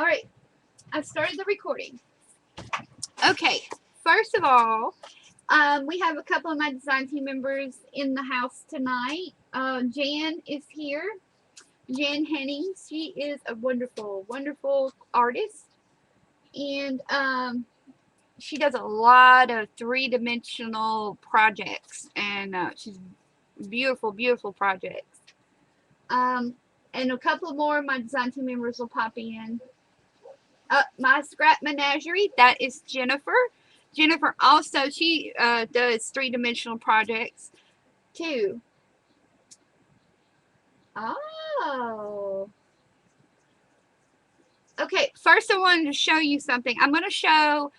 Alright, I've started the recording. Okay, first of all, we have a couple of my design team members in the house tonight. Jan is here. Jan Henning. She is a wonderful, wonderful artist. And she does a lot of three-dimensional projects. And she's beautiful, beautiful projects. And a couple more of my design team members will pop in. My scrap menagerie, that is Jennifer. Jennifer also, she does three-dimensional projects too. Oh. Okay, first I wanted to show you something. I'm going to show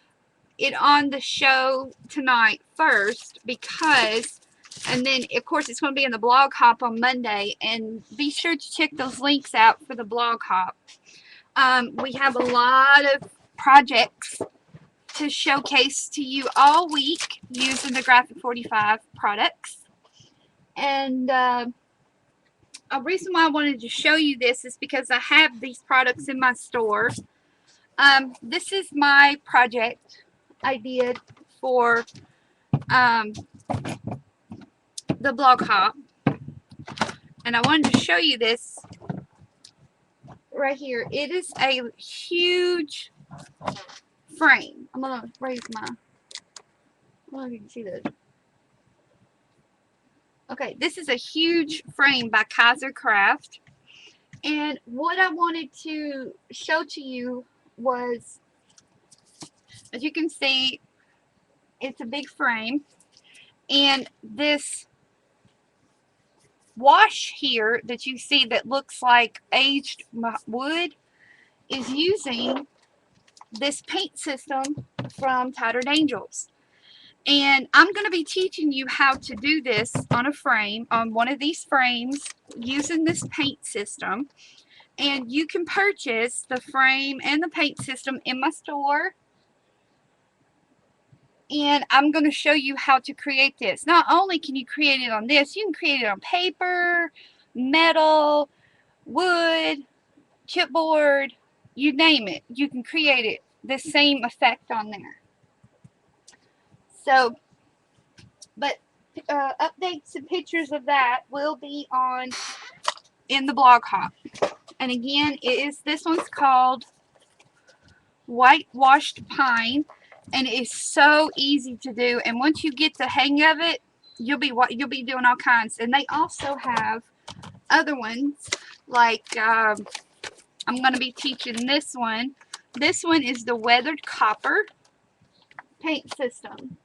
it on the show tonight first because, and then of course it's going to be in the blog hop on Monday, and be sure to check those links out for the blog hop. We have a lot of projects to showcase to you all week using the Graphic 45 products. And a reason why I wanted to show you this is because I have these products in my store. This is my project I did for the blog hop. And I wanted to show you this right here. It is a huge frame. I'm going to raise my, I don't know if you can see this. Okay, this is a huge frame by Kaiser Craft. And what I wanted to show to you was, as you can see, it's a big frame. And this wash here that you see that looks like aged wood is using this paint system from Tattered Angels. And I'm going to be teaching you how to do this on a frame, on one of these frames, using this paint system. And you can purchase the frame and the paint system in my store. And I'm going to show you how to create this. Not only can you create it on this, you can create it on paper, metal, wood, chipboard, you name it. You can create it, the same effect on there. So, but updates and pictures of that will be on in the blog hop. And again, this one's called Whitewashed Pine, and it is so easy to do. And once you get the hang of it, you'll be doing all kinds. And they also have other ones like I'm going to be teaching this one. This one is the Weathered Copper paint system.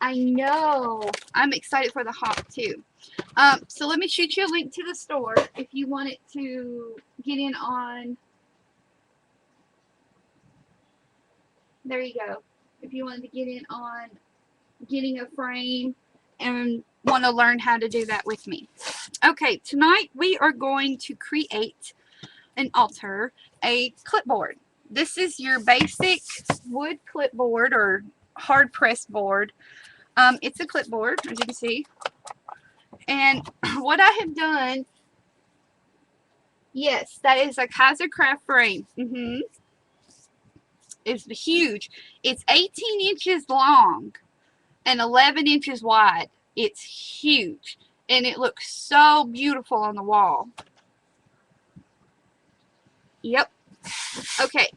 I know. I'm excited for the hop too. So let me shoot you a link to the store if you wanted to get in on. There you go. If you wanted to get in on getting a frame and want to learn how to do that with me. Okay, tonight we are going to create and alter a clipboard. This is your basic wood clipboard or hard press board. It's a clipboard, as you can see. And what I have done, yes, that is a Kaiser Craft frame. It's huge. It's 18 inches long and 11 inches wide. It's huge. And it looks so beautiful on the wall. Yep. Okay.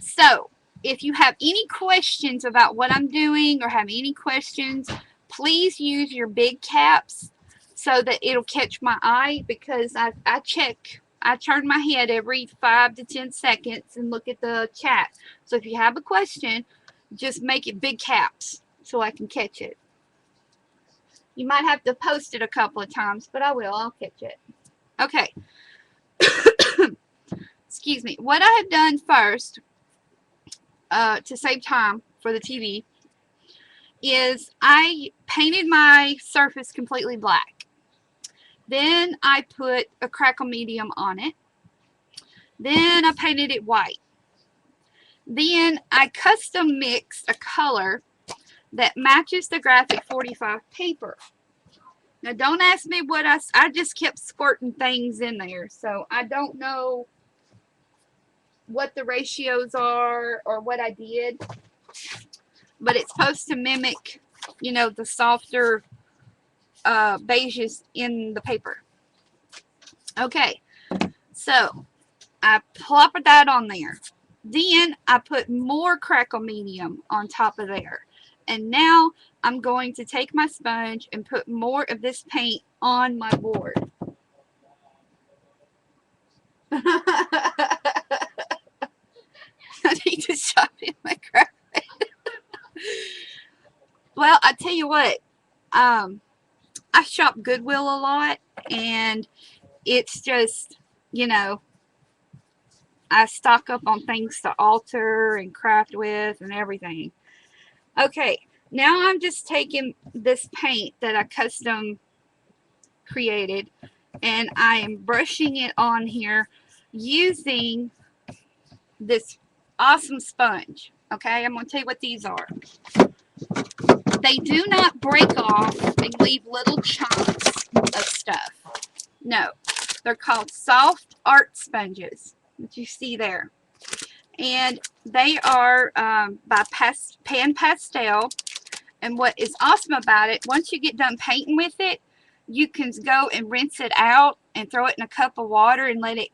So, if you have any questions about what I'm doing or have any questions, please use your big caps so that it'll catch my eye, because I turn my head every 5 to 10 seconds and look at the chat. So if you have a question, just make it big caps so I can catch it. You might have to post it a couple of times, but I will. I'll catch it. Okay. Excuse me. What I have done first, to save time for the TV, is I painted my surface completely black. Then I put a crackle medium on it. Then I painted it white. Then I custom mixed a color that matches the Graphic 45 paper. Now don't ask me what I just kept squirting things in there, so I don't know what the ratios are or what I did, but it's supposed to mimic, you know, the softer beiges in the paper. Okay, so I plop that on there. Then I put more crackle medium on top of there. And now I'm going to take my sponge and put more of this paint on my board. I need to shop in my craft. Well, I tell you what, I shop Goodwill a lot, and it's just, you know, I stock up on things to alter and craft with and everything. Okay, now I'm just taking this paint that I custom created, and I am brushing it on here using this awesome sponge. Okay, I'm going to tell you what these are. They do not break off and leave little chunks of stuff. No, they're called soft art sponges that you see there. And they are by Pan Pastel. And what is awesome about it, once you get done painting with it, you can go and rinse it out and throw it in a cup of water and let it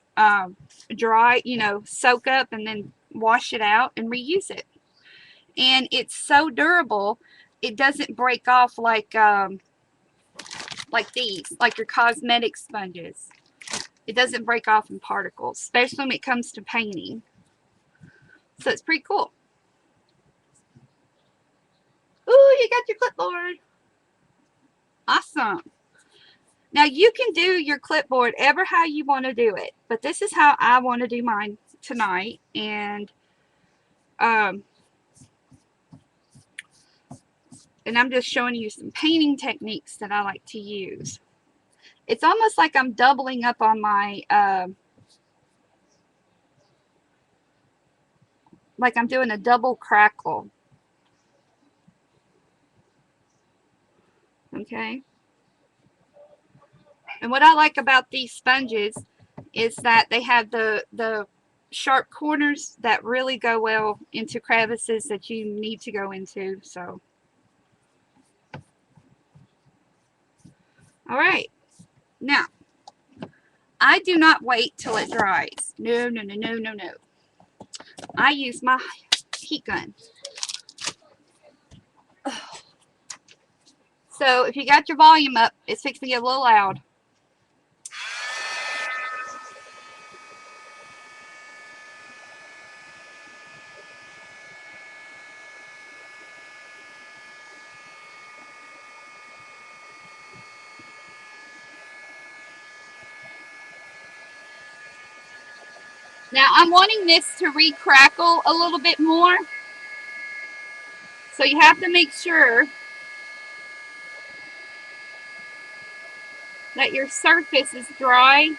dry, you know, soak up, and then wash it out and reuse it. And it's so durable, it doesn't break off like these, like your cosmetic sponges. It doesn't break off in particles, especially when it comes to painting. So it's pretty cool. Ooh, you got your clipboard. Awesome. Now you can do your clipboard ever how you want to do it, but this is how I want to do mine tonight. And I'm just showing you some painting techniques that I like to use. It's almost like I'm doubling up on my like I'm doing a double crackle. Okay. And what I like about these sponges is that they have the sharp corners that really go well into crevices that you need to go into. So, all right. Now, I do not wait till it dries. No, no, no, no, no, no. I use my heat gun. So if you got your volume up, it's fixing to get a little loud. Now I'm wanting this to re-crackle a little bit more. So you have to make sure that your surface is dry.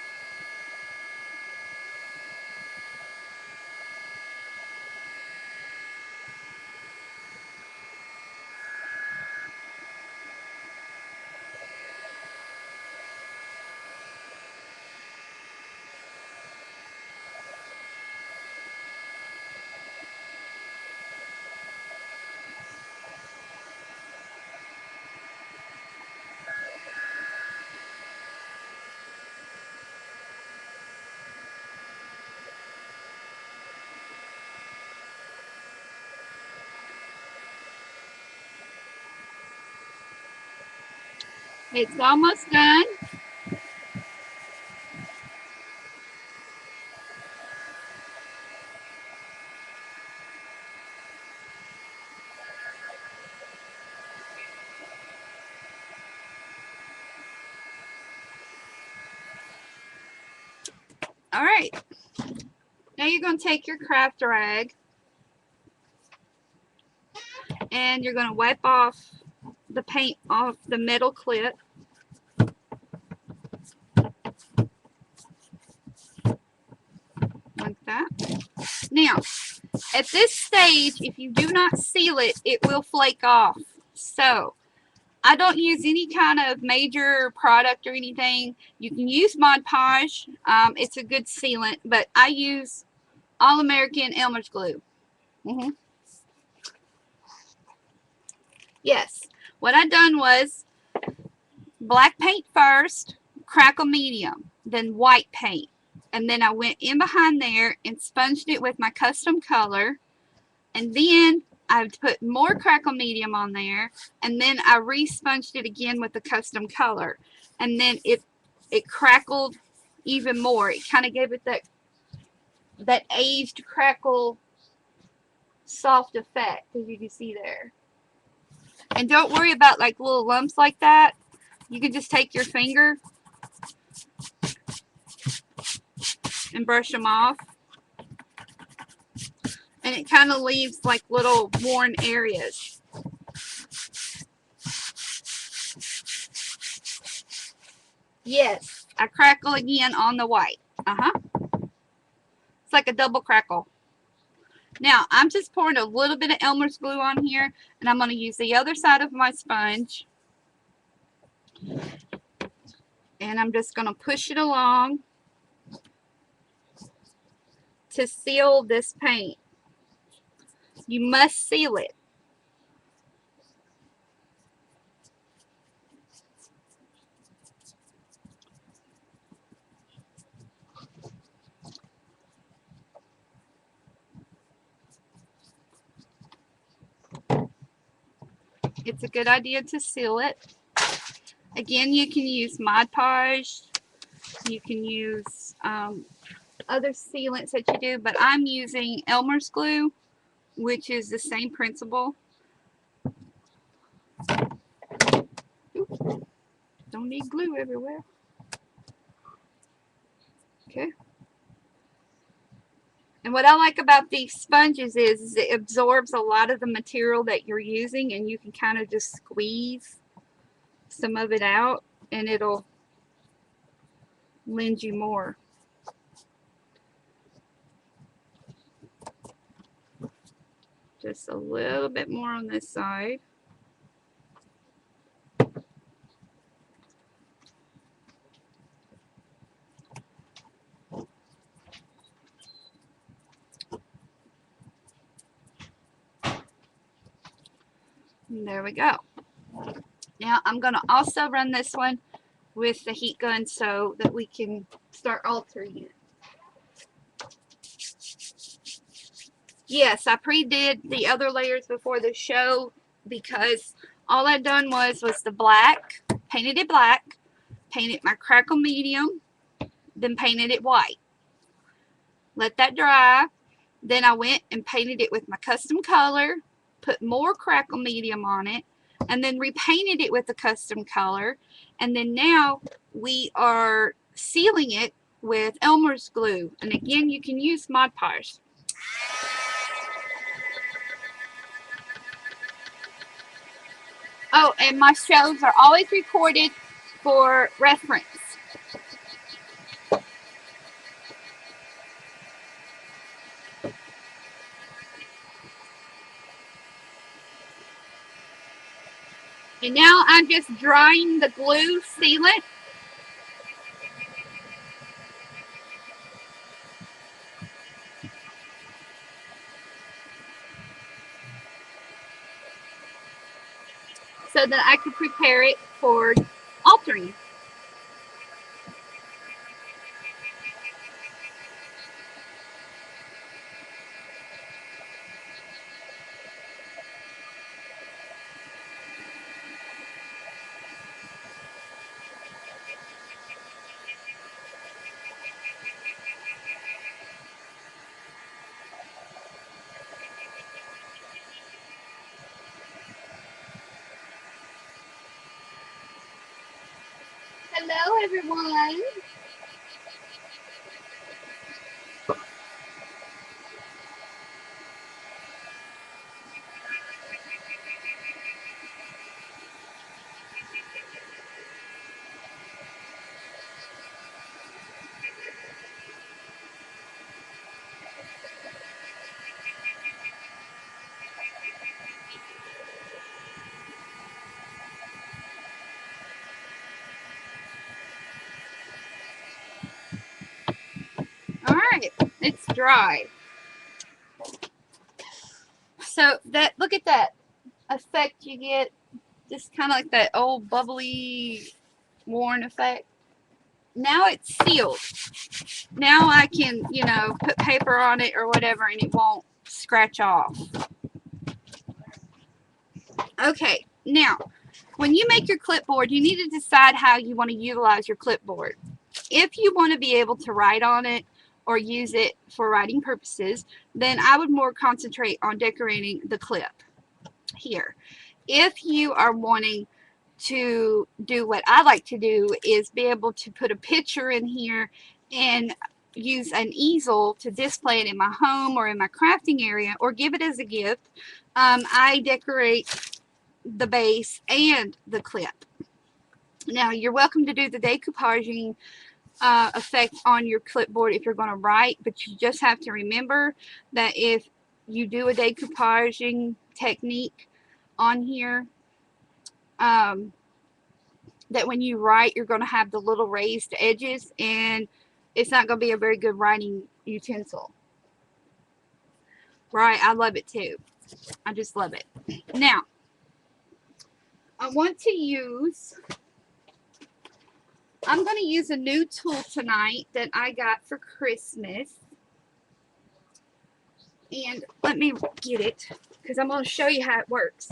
It's almost done. All right. Now you're going to take your craft rag and you're going to wipe off the paint off the metal clip. Like that. Now, at this stage, if you do not seal it, it will flake off. So, I don't use any kind of major product or anything. You can use Mod Podge. It's a good sealant, but I use All American Elmer's glue. Yes. What I done was black paint first, crackle medium, then white paint. And then I went in behind there and sponged it with my custom color. And then I put more crackle medium on there. And then I re-sponged it again with the custom color. And then it crackled even more. It kind of gave it that aged crackle soft effect, as you can see there. And don't worry about like little lumps like that. You can just take your finger and brush them off. And it kind of leaves like little worn areas. Yes, I crackle again on the white. It's like a double crackle. Now, I'm just pouring a little bit of Elmer's glue on here, and I'm going to use the other side of my sponge. And I'm just going to push it along to seal this paint. You must seal it. It's a good idea to seal it. Again, you can use Mod Podge. You can use other sealants that you do, but I'm using Elmer's glue, which is the same principle. Oops. Don't need glue everywhere. Okay. And what I like about these sponges is it absorbs a lot of the material that you're using, and you can kind of just squeeze some of it out and it'll lend you more. Just a little bit more on this side. And there we go. Now I'm going to also run this one with the heat gun so that we can start altering it. Yes, I pre-did the other layers before the show because all I done was the black, painted it black, painted my crackle medium, then painted it white. Let that dry. Then I went and painted it with my custom color, put more crackle medium on it, and then repainted it with the custom color. And then now we are sealing it with Elmer's glue. And again, you can use Mod Podge. Oh, and my shows are always recorded for reference. And now I'm just drying the glue sealant. So that I can prepare it for altering. Hello, everyone. All right, it's dry. So that, look at that effect you get, just kind of like that old bubbly worn effect. Now it's sealed. Now I can, you know, put paper on it or whatever and it won't scratch off. Okay, now when you make your clipboard, you need to decide how you want to utilize your clipboard. If you want to be able to write on it or use it for writing purposes, then I would more concentrate on decorating the clip here. If you are wanting to do what I like to do, is be able to put a picture in here and use an easel to display it in my home or in my crafting area or give it as a gift, I decorate the base and the clip. Now you're welcome to do the decoupaging effect on your clipboard if you're going to write, but you just have to remember that if you do a decoupaging technique on here, that when you write you're going to have the little raised edges and it's not going to be a very good writing utensil. Right, I love it too. I just love it. Now, I want to use, I'm going to use a new tool tonight that I got for Christmas. And let me get it because I'm going to show you how it works.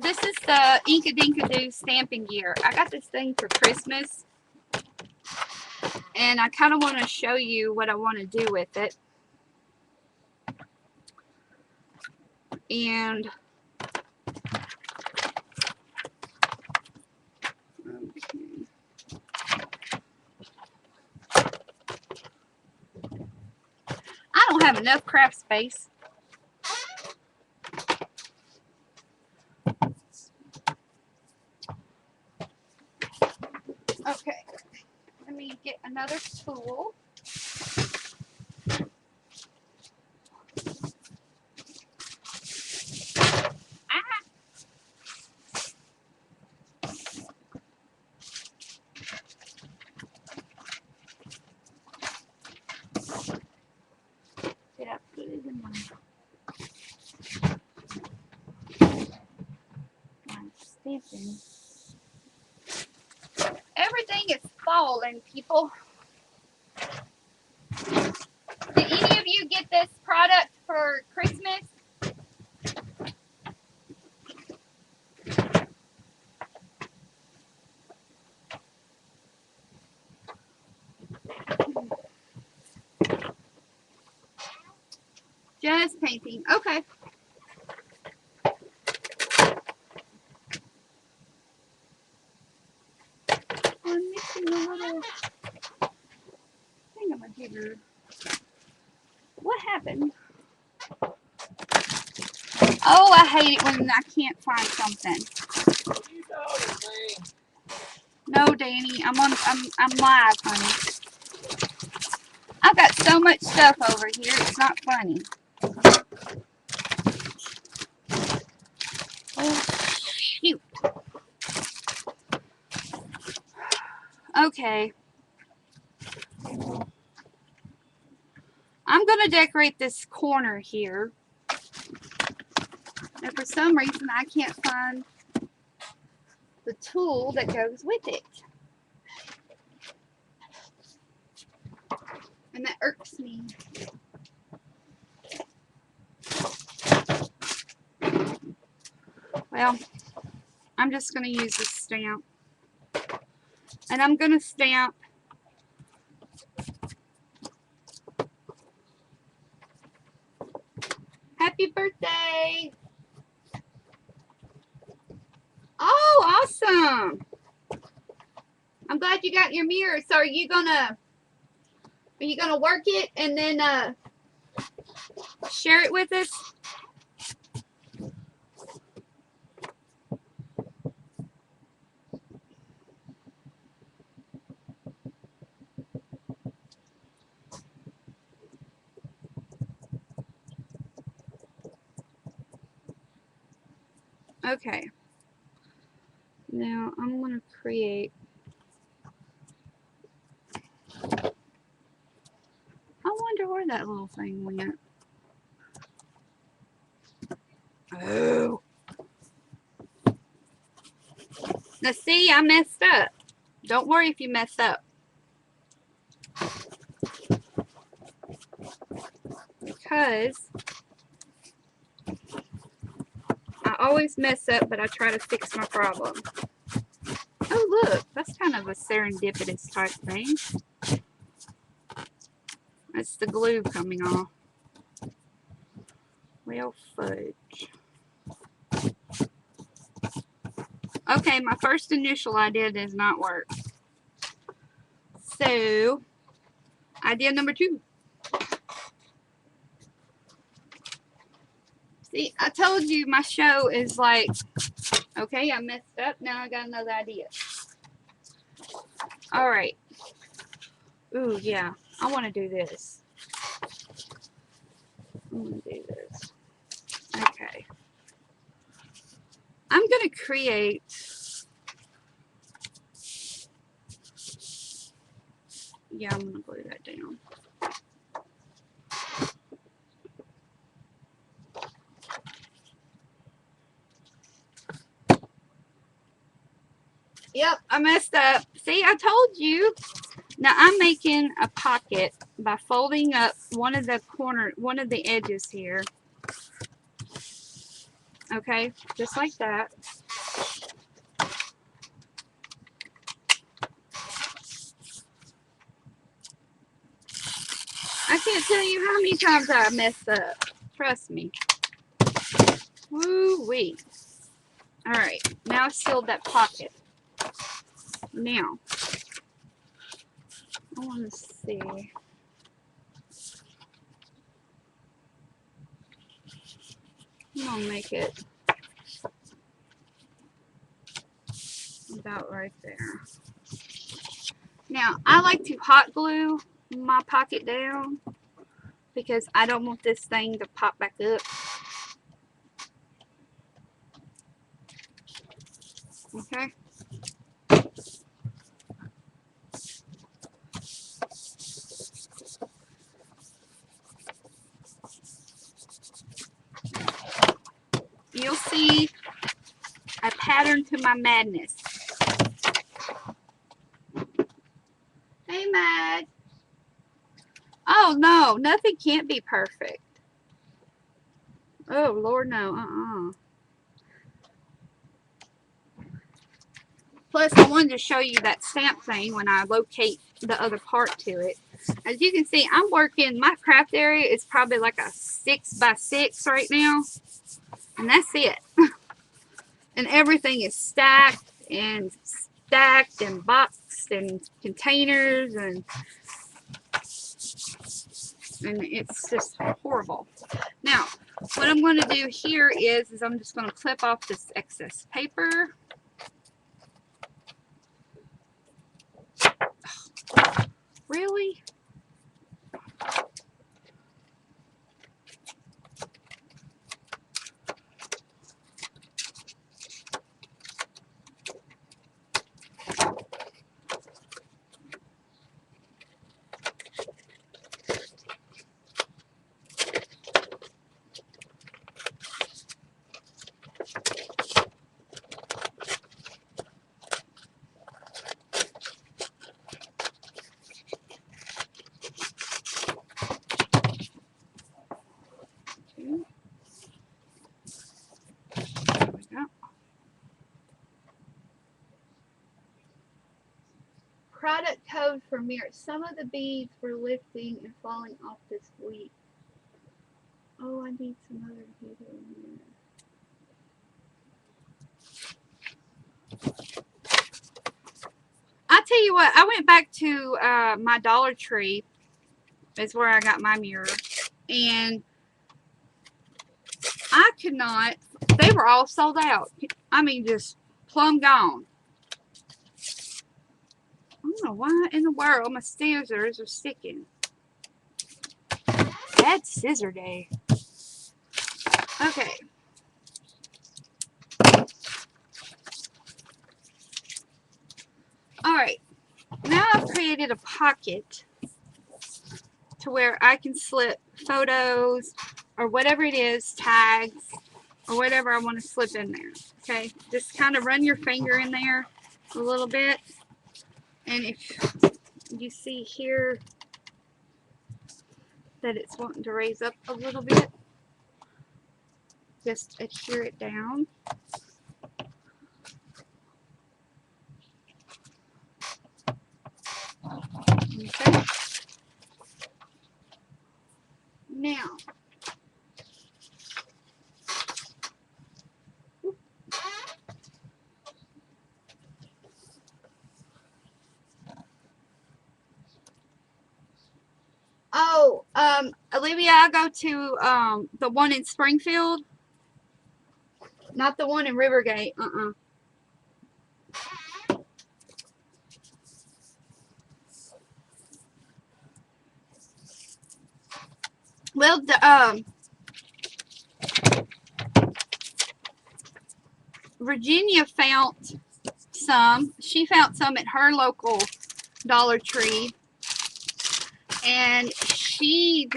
This is the Inkadinkadoo stamping gear. I got this thing for Christmas, and I kind of want to show you what I want to do with it. And okay. I don't have enough craft space. Okay, let me get another tool. Did I put it in my stamping? Everything is falling, people. Did any of you get this product for Christmas? Just painting. Okay. I'm mixing a little thingamajigger. What happened? Oh, I hate it when I can't find something. No, Danny, I'm live, honey. I've got so much stuff over here. It's not funny. Oh, shoot. Okay. I'm going to decorate this corner here. And for some reason, I can't find the tool that goes with it. And that irks me. Well, I'm just going to use this stamp. And I'm going to stamp Happy birthday! Oh, awesome! I'm glad you got your mirror. So are you gonna work it and then share it with us? Okay. Now I'm going to create. I wonder where that little thing went. Oh. Now see, I messed up. Don't worry if you mess up. Because I always mess up, but I try to fix my problem. Oh look, that's kind of a serendipitous type thing. That's the glue coming off. Well, fudge. Okay, my first initial idea does not work. So, idea number 2. See, I told you my show is like, okay, I messed up, now I got another idea. Alright. Ooh, yeah, I want to do this. I'm going to do this. Okay. I'm going to create, yeah, I'm going to glue that down. Yep, I messed up. See, I told you. Now I'm making a pocket by folding up one of the edges here. Okay, just like that. I can't tell you how many times I messed up. Trust me. Woo-wee. Alright, now I've sealed that pocket. Now, I want to see. I'm going to make it about right there. Now, I like to hot glue my pocket down because I don't want this thing to pop back up. Okay. You'll see a pattern to my madness. Hey, Mad. Oh, no. Nothing can't be perfect. Oh, Lord, no. Plus, I wanted to show you that stamp thing when I locate the other part to it. As you can see, I'm working, my craft area is probably like a 6x6 right now. And that's it. And everything is stacked and boxed and containers and it's just horrible. Now, what I'm going to do here is I'm just going to clip off this excess paper. Really? Product code for mirrors. Some of the beads were lifting and falling off this week. Oh, I need some other beads in there. I tell you what, I went back to my Dollar Tree. Is where I got my mirror. And I could not, they were all sold out. I mean, just plumb gone. I don't know why in the world my scissors are sticking. Bad scissor day. Okay. created a pocket to where I can slip photos or whatever it is, tags, or whatever I want to slip in there. Okay, just kind of run your finger in there a little bit, and if you see here that it's wanting to raise up a little bit, just adhere it down. Okay. Now, oh, Olivia, I go to the one in Springfield, not the one in Rivergate. Well, Virginia found some. She found some at her local Dollar Tree, and she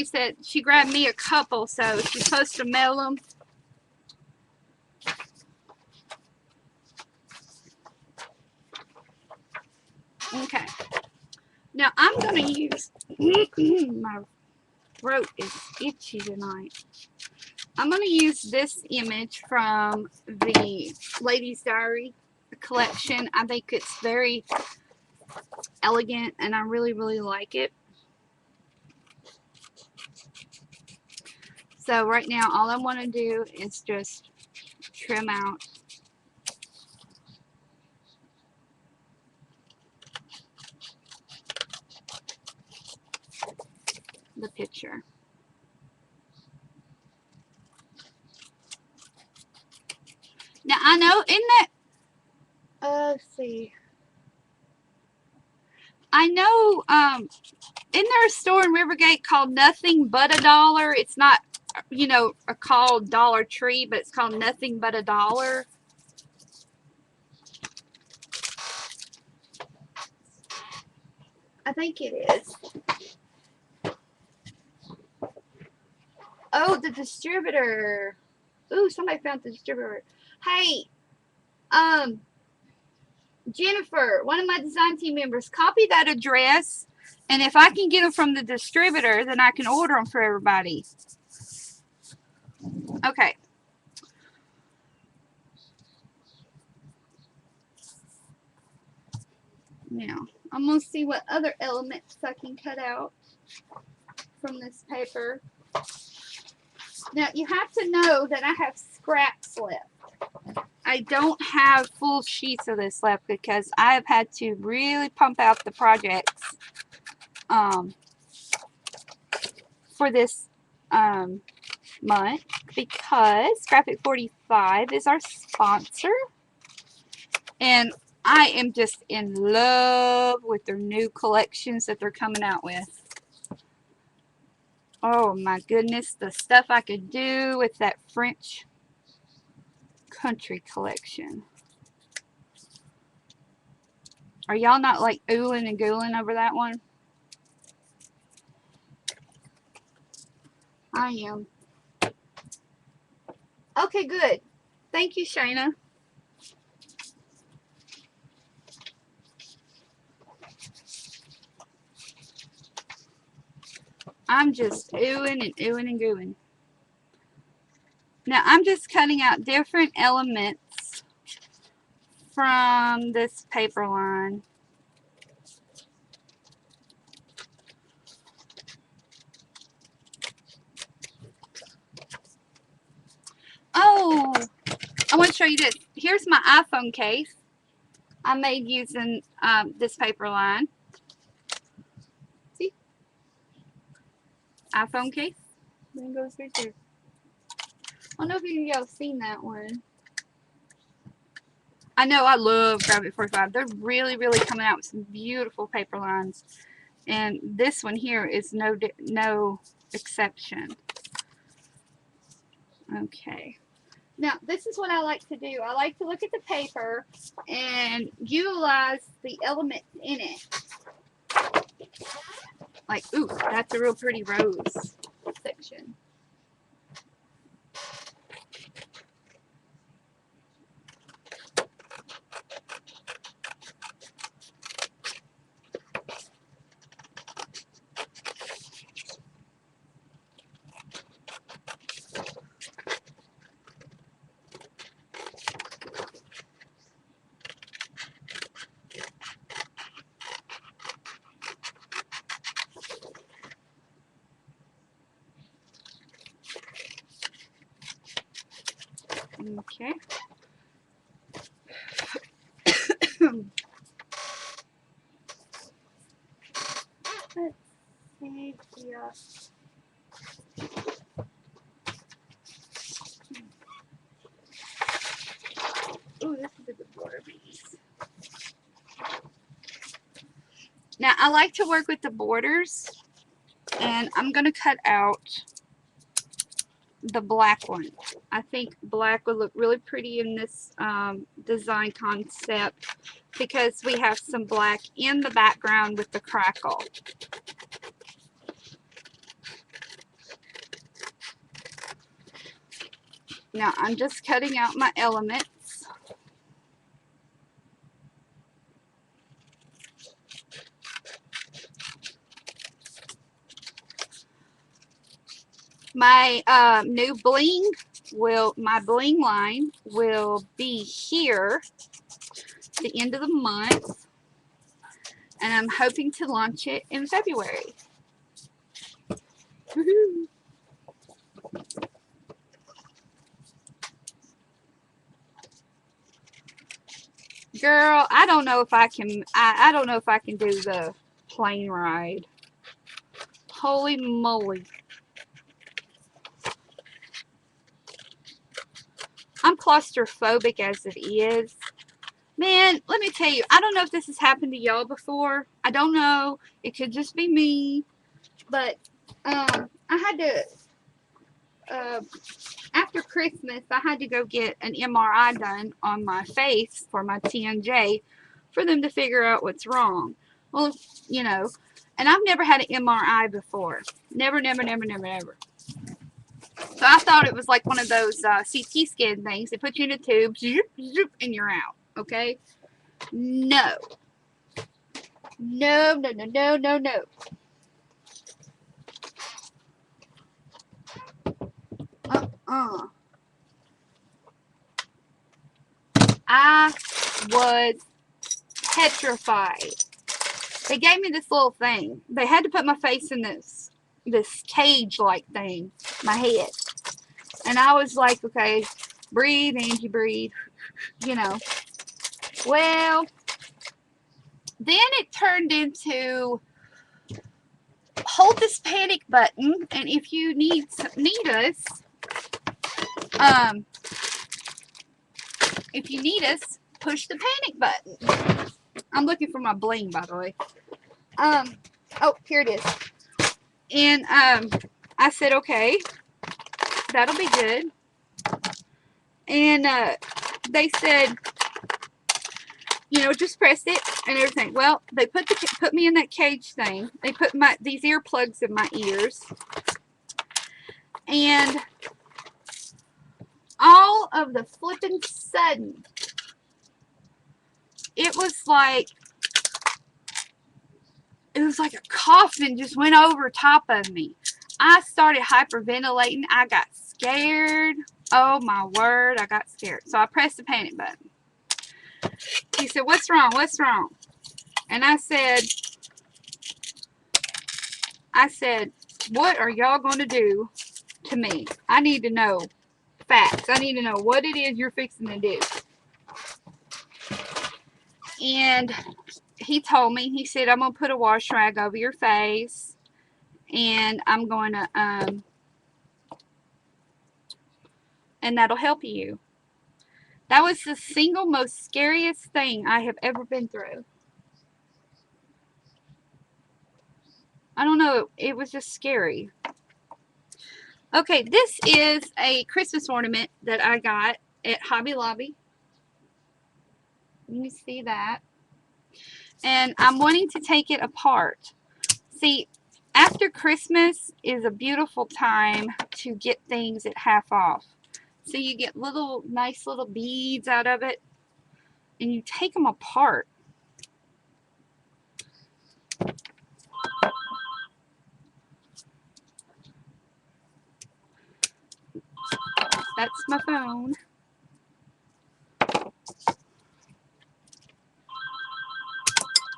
said she grabbed me a couple, so she's supposed to mail them. Okay. Now I'm gonna use my throat is itchy tonight. I'm going to use this image from the Ladies Diary collection. I think it's very elegant and I really, really like it. So right now all I want to do is just trim out the picture. Now I know in that, let's see. I know isn't there a store in Rivergate called Nothing But a Dollar? It's not, you know, called Dollar Tree, but it's called Nothing But a Dollar. I think it is. Oh, the distributor. Ooh, somebody found the distributor. Hey, Jennifer, one of my design team members, copy that address, and if I can get them from the distributor, then I can order them for everybody. Okay. Now, I'm going to see what other elements I can cut out from this paper. Now, you have to know that I have scraps left. I don't have full sheets of this left because I have had to really pump out the projects for this month because Graphic 45 is our sponsor, and I am just in love with their new collections that they're coming out with. Oh my goodness, the stuff I could do with that French country collection. Are y'all not like oohing and goohing over that one? I am. Okay, good. Thank you, Shayna. I'm just oohing and oohing and goohing. Now I'm just cutting out different elements from this paper line. Oh, I want to show you this. Here's my iPhone case I made using this paper line. See? iPhone case. Then it goes right there. I don't know if y'all have seen that one. I know I love Graphic 45. They're really, really coming out with some beautiful paper lines. And this one here is no exception. Okay. Now, this is what I like to do. I like to look at the paper and utilize the elements in it. Like, ooh, that's a real pretty rose section. Okay. Let's see here. Ooh, this is a good border piece. Now, I like to work with the borders, and I'm going to cut out the black one. I think black would look really pretty in this design concept because we have some black in the background with the crackle. Now, I'm just cutting out my elements. My new bling my bling line will be here at the end of the month, and I'm hoping to launch it in February. Woohoo! Girl, I don't know if I can. I don't know if I can do the plane ride. Holy moly! I'm claustrophobic as it is. Man, let me tell you, I don't know if this has happened to y'all before. I don't know. It could just be me. But I had to, after Christmas, I had to go get an MRI done on my face for my TNJ for them to figure out what's wrong. Well, you know, and I've never had an MRI before. Never, never, never, never, never. So I thought it was like one of those CT scan things. They put you in a tube, zoop, zoop, and you're out. Okay? No. No, no, no, no, no, no. I was petrified. They gave me this little thing. They had to put my face in this cage-like thing, my head. And I was like, okay, breathe, Angie, breathe. You know. Well, then it turned into hold this panic button, and if you need us, push the panic button. I'm looking for my bling, by the way. Oh, here it is. And I said, okay, that'll be good. And they said, you know, just press it and everything. Well, they put me in that cage thing. They put these earplugs in my ears. And all of the flipping sudden, it was like a coffin just went over top of me. I started hyperventilating. I got scared. Oh my word, I got scared. So I pressed the panic button. He said, what's wrong? What's wrong? And I said, what are y'all going to do to me? I need to know facts. I need to know what it is you're fixing to do. And he told me, he said, I'm going to put a wash rag over your face, and I'm going to, and that'll help you. That was the single most scariest thing I have ever been through. I don't know, it was just scary. Okay, this is a Christmas ornament that I got at Hobby Lobby. You see that. And I'm wanting to take it apart. See, After Christmas is a beautiful time to get things at half off. So you get little, nice little beads out of it, and you take them apart. That's my phone.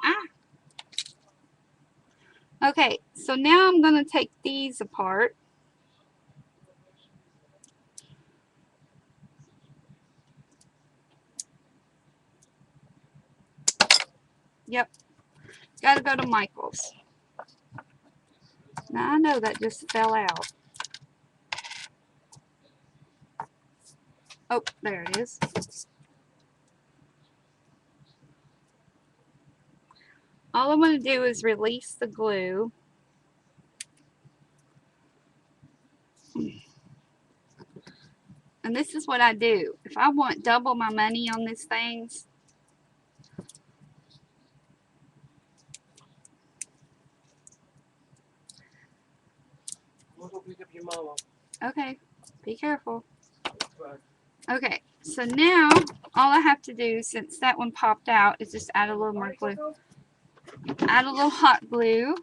Ah. Okay, so now I'm going to take these apart. Yep, got to go to Michael's. Now I know that just fell out. Oh, there it is. All I'm going to do is release the glue. And this is what I do. If I want double my money on these things, Go pick up your mama. okay, be careful. Okay, so now all I have to do, since that one popped out, is just add a little more glue. Add a little hot glue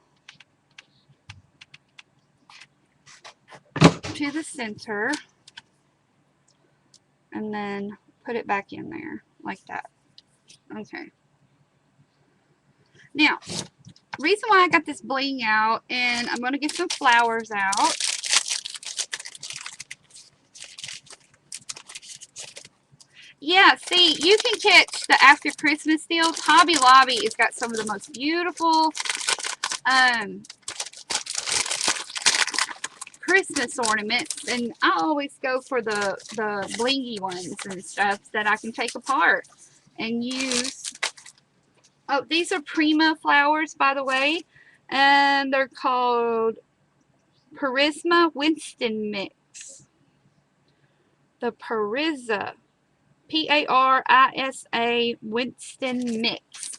to the center, and then put it back in there like that. Okay. Now, reason why I got this bling out, and I'm going to get some flowers out. Yeah, see, you can catch the after Christmas deals. Hobby Lobby has got some of the most beautiful Christmas ornaments, and I always go for the blingy ones and stuff that I can take apart and use. Oh, these are Prima flowers, by the way, and they're called Parisma Winston Mix. The Parisa. Parisa Winston Mix.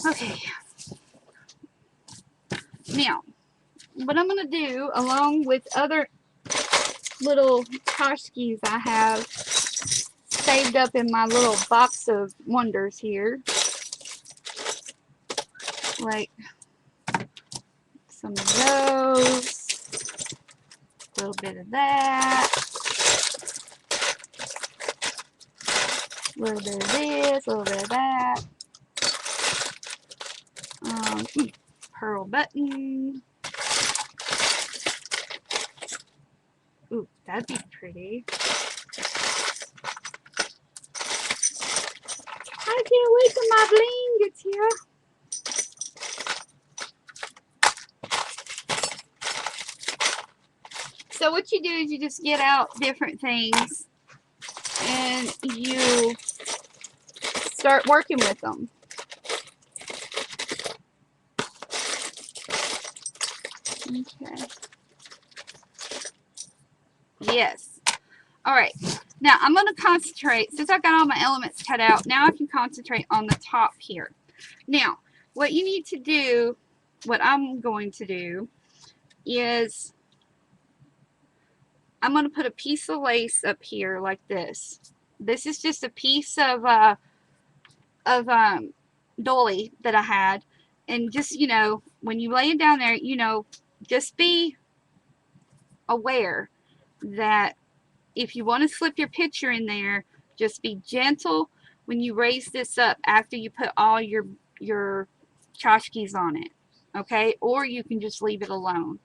Okay. Now, what I'm going to do, along with other little tchotchkes I have saved up in my little box of wonders here, like some of those, a little bit of that, a little bit of this, a little bit of that, pearl button. Ooh, that'd be pretty. I can't wait till my bling gets here. So what you do is you just get out different things and you start working with them. Okay. Yes. All right. Now I'm going to concentrate, since I've got all my elements cut out, now I can concentrate on the top here. Now, what you need to do, what I'm going to do, is I'm going to put a piece of lace up here like this. This is just a piece of dolly that I had. And just, you know, when you lay it down there, you know, just be aware that if you want to slip your picture in there, just be gentle when you raise this up after you put all your tchotchkes on it. Okay? Or you can just leave it alone.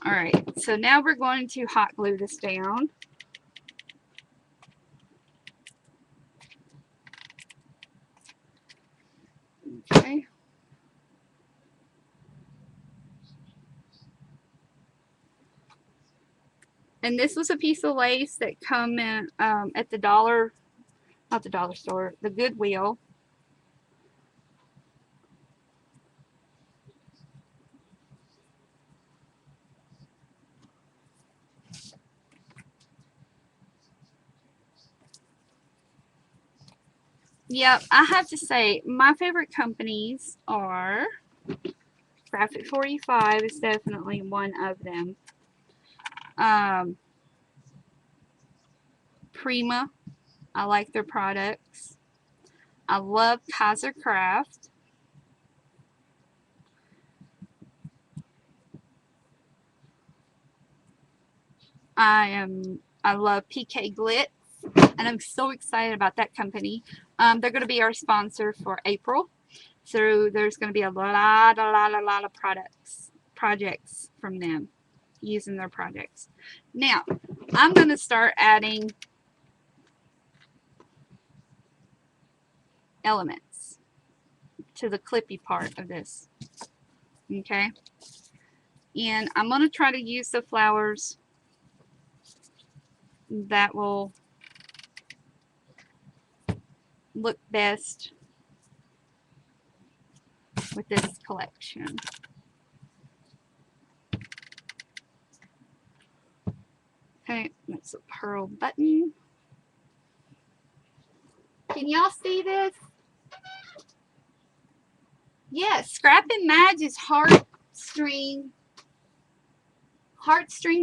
Alright, so now we're going to hot glue this down. Okay. And this was a piece of lace that come in at the not the dollar store, the Goodwill. Yep, I have to say, my favorite companies are Graphic 45 is definitely one of them. Prima, I like their products. I love Kaiser Craft. I love PK Glitz, and I'm so excited about that company. They're going to be our sponsor for April, so there's going to be a lot of projects from them, using their projects. Now, I'm going to start adding elements to the clippy part of this. Okay, and I'm going to try to use the flowers that will look best with this collection. Okay, that's a pearl button. Can y'all see this? Yes, Scrap and Madge is heartstring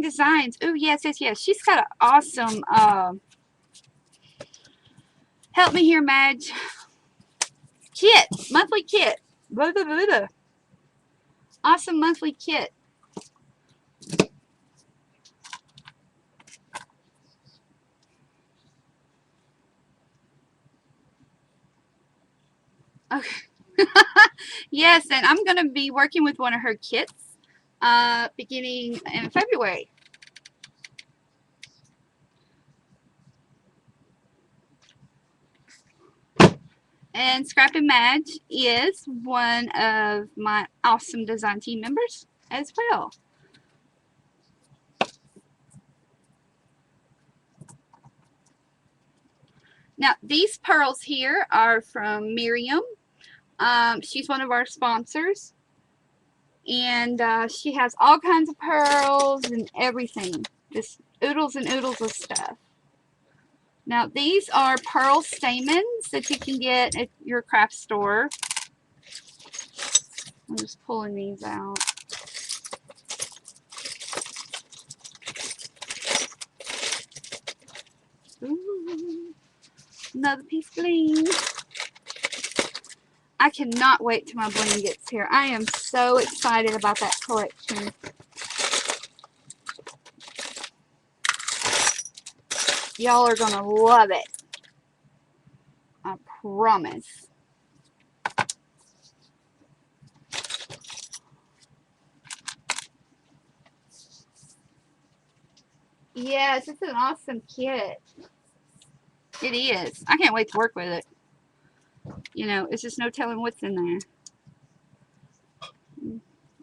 designs. Oh, yes. She's got an awesome, help me here, Madge. Kit, monthly kit. Blah, blah, blah, blah. Awesome monthly kit. Okay. Yes, and I'm going to be working with one of her kits beginning in February. And Scrap and Madge is one of my awesome design team members as well. Now, these pearls here are from Miriam. She's one of our sponsors. And she has all kinds of pearls and everything. Just oodles and oodles of stuff. Now, these are pearl stamens that you can get at your craft store. I'm just pulling these out. Ooh, another piece of bling. I cannot wait till my bling gets here. I am so excited about that collection. Y'all are going to love it. I promise. Yes, it's an awesome kit. It is. I can't wait to work with it. You know, it's just no telling what's in there.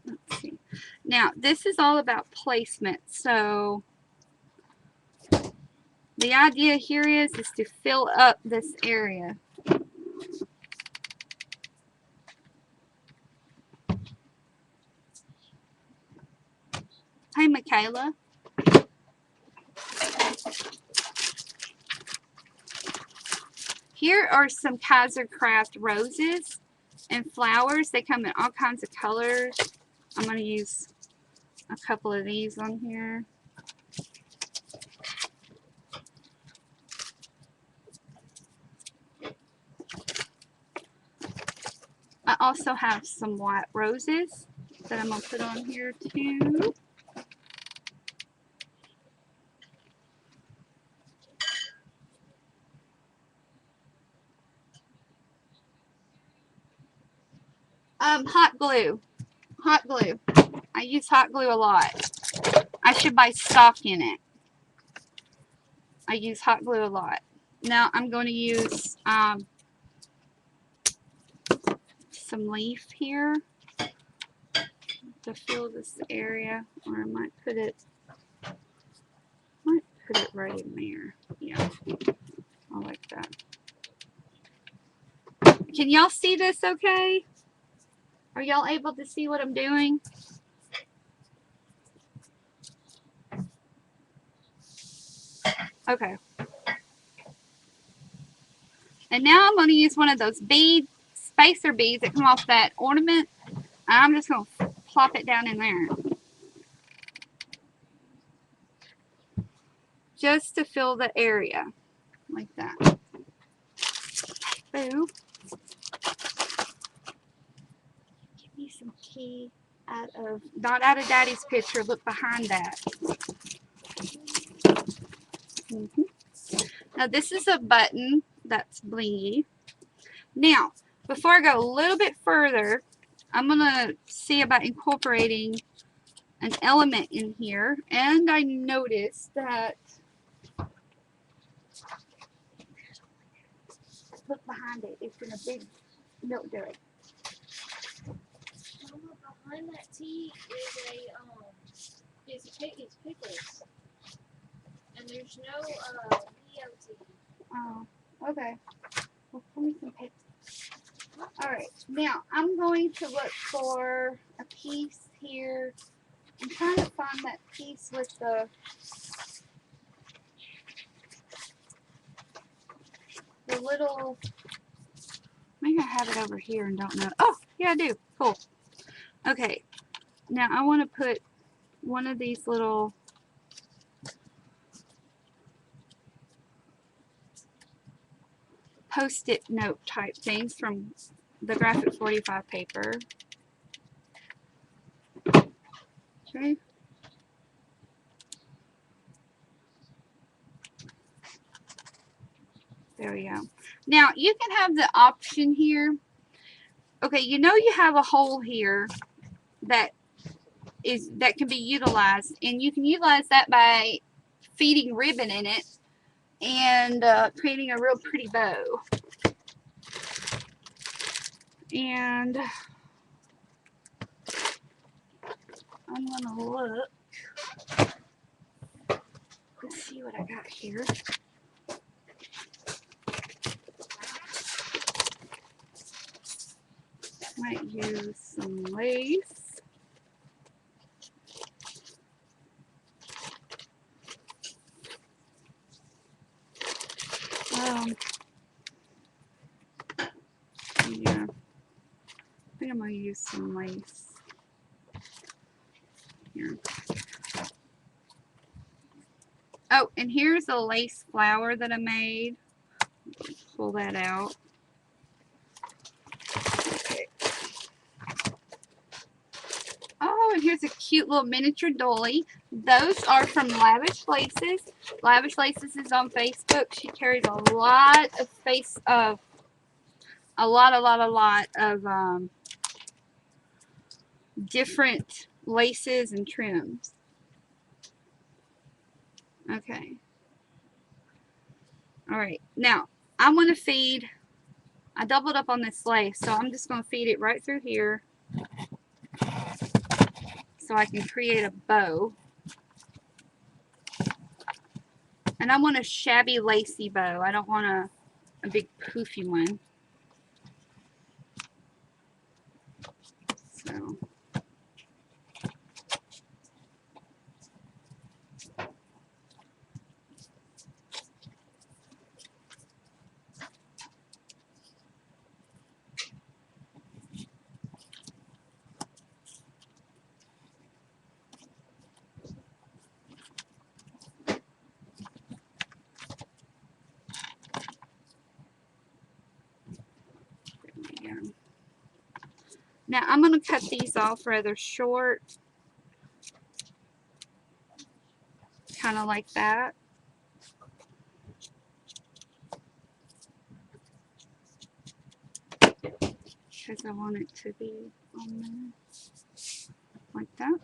Let's see. Now, this is all about placement. So, the idea here is to fill up this area. Hi, Michaela. Here are some Kaiser Craft roses and flowers. They come in all kinds of colors. I'm going to use a couple of these on here. I also have some white roses that I'm going to put on here too. Hot glue. Hot glue. I use hot glue a lot. I should buy stock in it. I use hot glue a lot. Now I'm going to use some leaf here to fill this area, or I might put it right in there. Yeah, I like that. Can y'all see this okay? Are y'all able to see what I'm doing? Okay. And now I'm going to use one of those bead spacer beads that come off that ornament. I'm just going to plop it down in there. Just to fill the area. Like that. Boo. Give me some key out of, not out of Daddy's picture. Look behind that. Now this is a button that's blingy. Now, before I go a little bit further, I'm going to see about incorporating an element in here. And I noticed that, look behind it, it's in a big milk dairy. Mama, behind that tea is pickles. And there's no DOT. Oh, okay. Well, give me some paper. Alright, now I'm going to look for a piece here. I'm trying to find that piece with the little, maybe I have it over here and don't know. Oh, yeah I do. Cool. Okay, now I want to put one of these little post-it note type things from the Graphic 45 paper. Okay. There we go. Now you can have the option here. Okay, you know you have a hole here that can be utilized, and you can utilize that by feeding ribbon in it and creating a real pretty bow. And I'm gonna look. Let's see what I got here. Might use some lace. Yeah, I think I'm gonna use some lace here. Oh, and here's a lace flower that I made. Pull that out. Okay. Oh, and here's a cute little miniature dolly. Those are from Lavish Laces. Lavish Laces is on Facebook. She carries a lot of a lot of different laces and trims. Okay. Alright, now I'm going to feed, I doubled up on this lace, so I'm just going to feed it right through here so I can create a bow. And I want a shabby lacy bow. I don't want a big poofy one. So now I'm going to cut these off rather short, kind of like that. Because I want it to be on there, like that.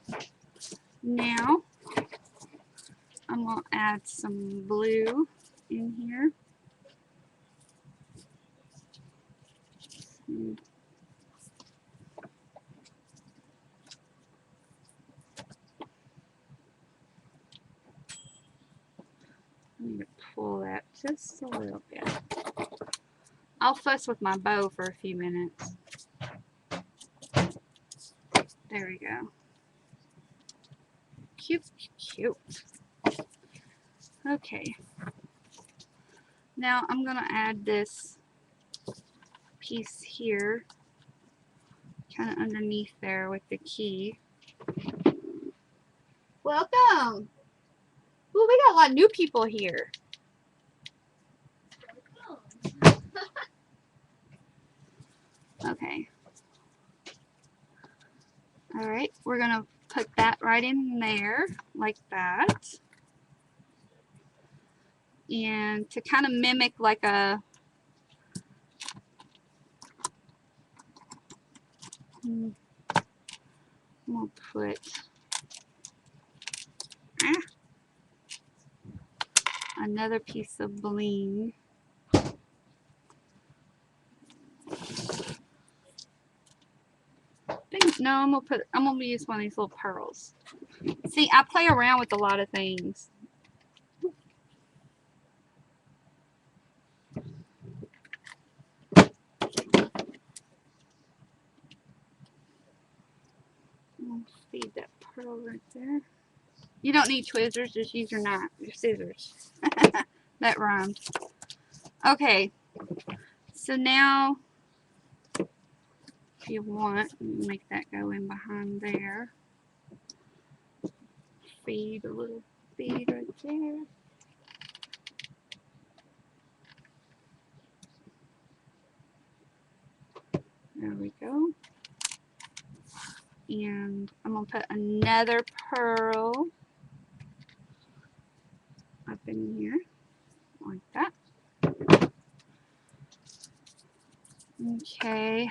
Now I'm going to add some blue in here. I need to pull that just a little bit. I'll fuss with my bow for a few minutes. There we go. Cute, cute. Okay. Now I'm going to add this piece here. kind of underneath there with the key. Welcome. Ooh, we got a lot of new people here. Okay. All right, we're gonna put that right in there like that. And to kind of mimic like a I'm gonna put another piece of bling. No, I'm gonna use one of these little pearls. See, I play around with a lot of things. I'll feed that pearl right there. You don't need tweezers, just use your knife, your scissors. That rhymed. Okay, so now if you want, make that go in behind there. Feed a little bead right there. There we go. And I'm going to put another pearl up in here, like that. Okay.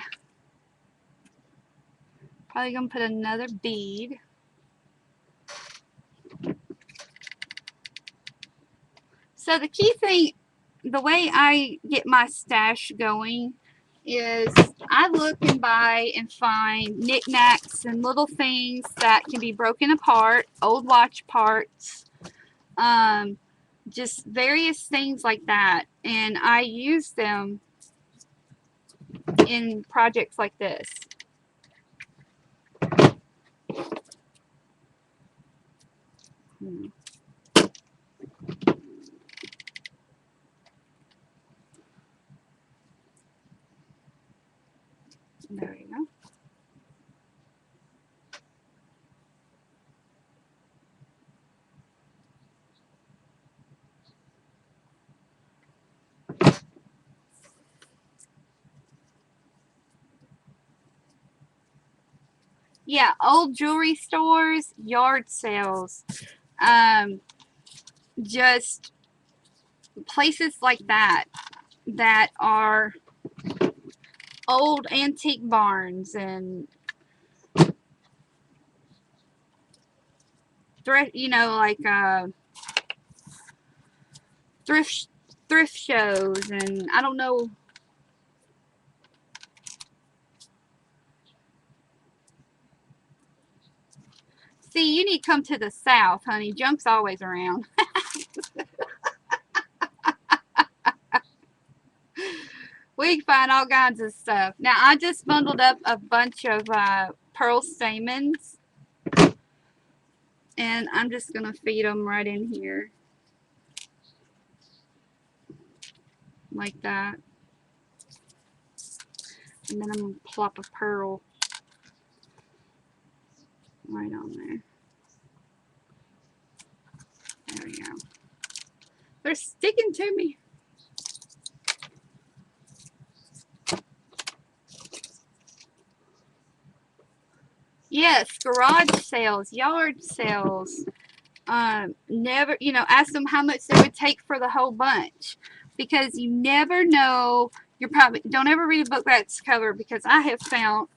Probably going to put another bead. So the key thing, the way I get my stash going is I look and buy and find knickknacks and little things that can be broken apart, old watch parts, just various things like that, and I use them in projects like this. There you go. Yeah, old jewelry stores, yard sales, just places like that that are old antique barns and thrift, you know, like thrift shows, and I don't know. See, you need to come to the South, honey. Junk's always around. We can find all kinds of stuff. Now, I just bundled up a bunch of pearl stamens, and I'm just going to feed them right in here. Like that. And then I'm going to plop a pearl right on there. There we go. They're sticking to me. Yes, garage sales, yard sales. Never, you know, ask them how much they would take for the whole bunch, because you never know. You're probably, don't ever read a book by its cover, because I have found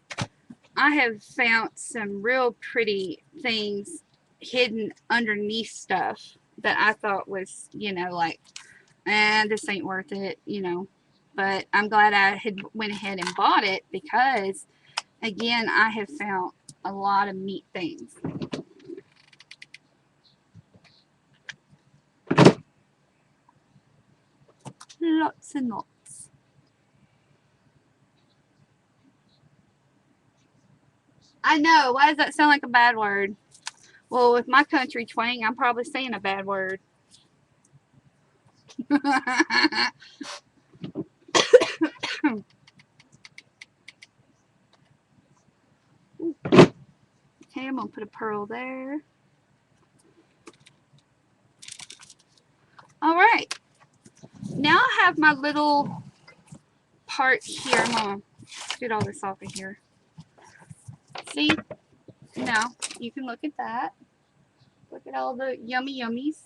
some real pretty things hidden underneath stuff that I thought was, you know, like, this ain't worth it, you know. But I'm glad I had went ahead and bought it, because again, I have found a lot of neat things. Lots and lots. I know. Why does that sound like a bad word? Well, with my country twang, I'm probably saying a bad word. Okay, I'm going to put a pearl there. Alright. Now I have my little part here. I'm going to get all this off of here. See? Now, you can look at that. Look at all the yummy yummies.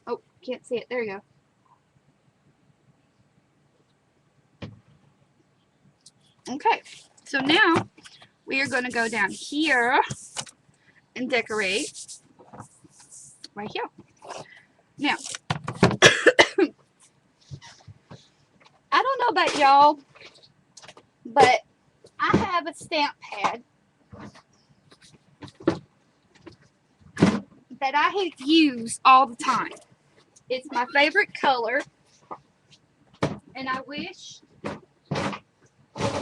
Oh, can't see it. There you go. Okay, so now we are going to go down here and decorate right here. Now, I don't know about y'all, but I have a stamp pad that I use all the time. It's my favorite color, and I wish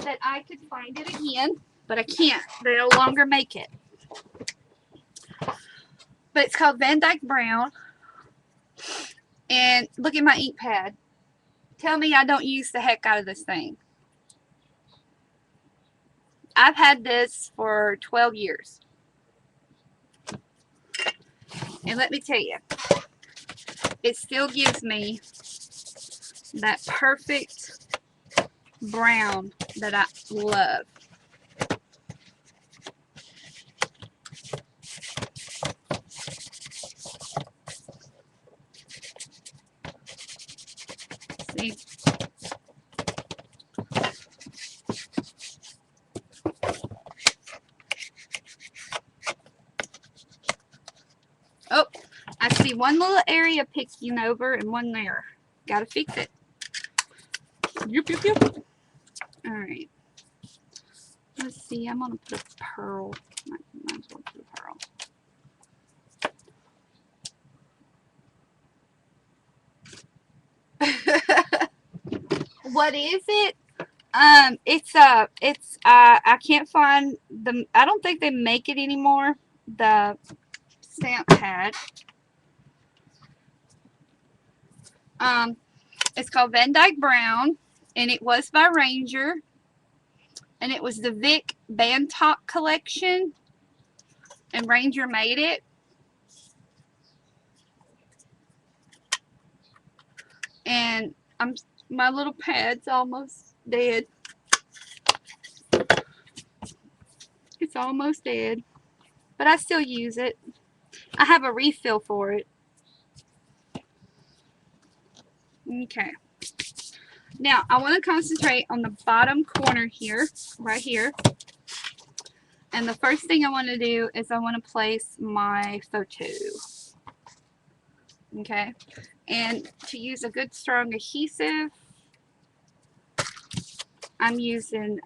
that I could find it again, but I can't. They no longer make it. But it's called Van Dyke Brown, and look at my ink pad. Tell me I don't use the heck out of this thing. I've had this for 12 years. And let me tell you, it still gives me that perfect brown that I love. See? Oh, I see one little area picking over and one there. Gotta fix it. Yup, yup, yup. Alright. Let's see, I'm gonna put a pearl. Might as well put a pearl. What is it? I can't find the, I don't think they make it anymore, the stamp pad. It's called Van Dyke Brown, and it was by Ranger, and it was the Vic Bantock collection, and Ranger made it. And my little pad's almost dead. It's almost dead, but I still use it. I have a refill for it. Okay. Now, I want to concentrate on the bottom corner here, right here. And the first thing I want to do is I want to place my photo. Okay. And to use a good strong adhesive, I'm using,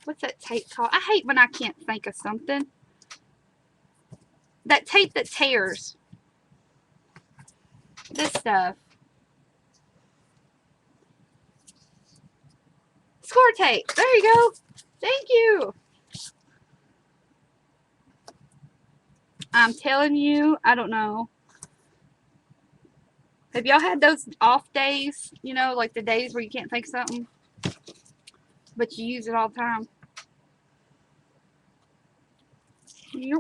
what's that tape called? I hate when I can't think of something. That tape that tears. This stuff. Score tape. There you go. Thank you. I'm telling you, I don't know. Have y'all had those off days? You know, like the days where you can't think of something, but you use it all the time? Yep.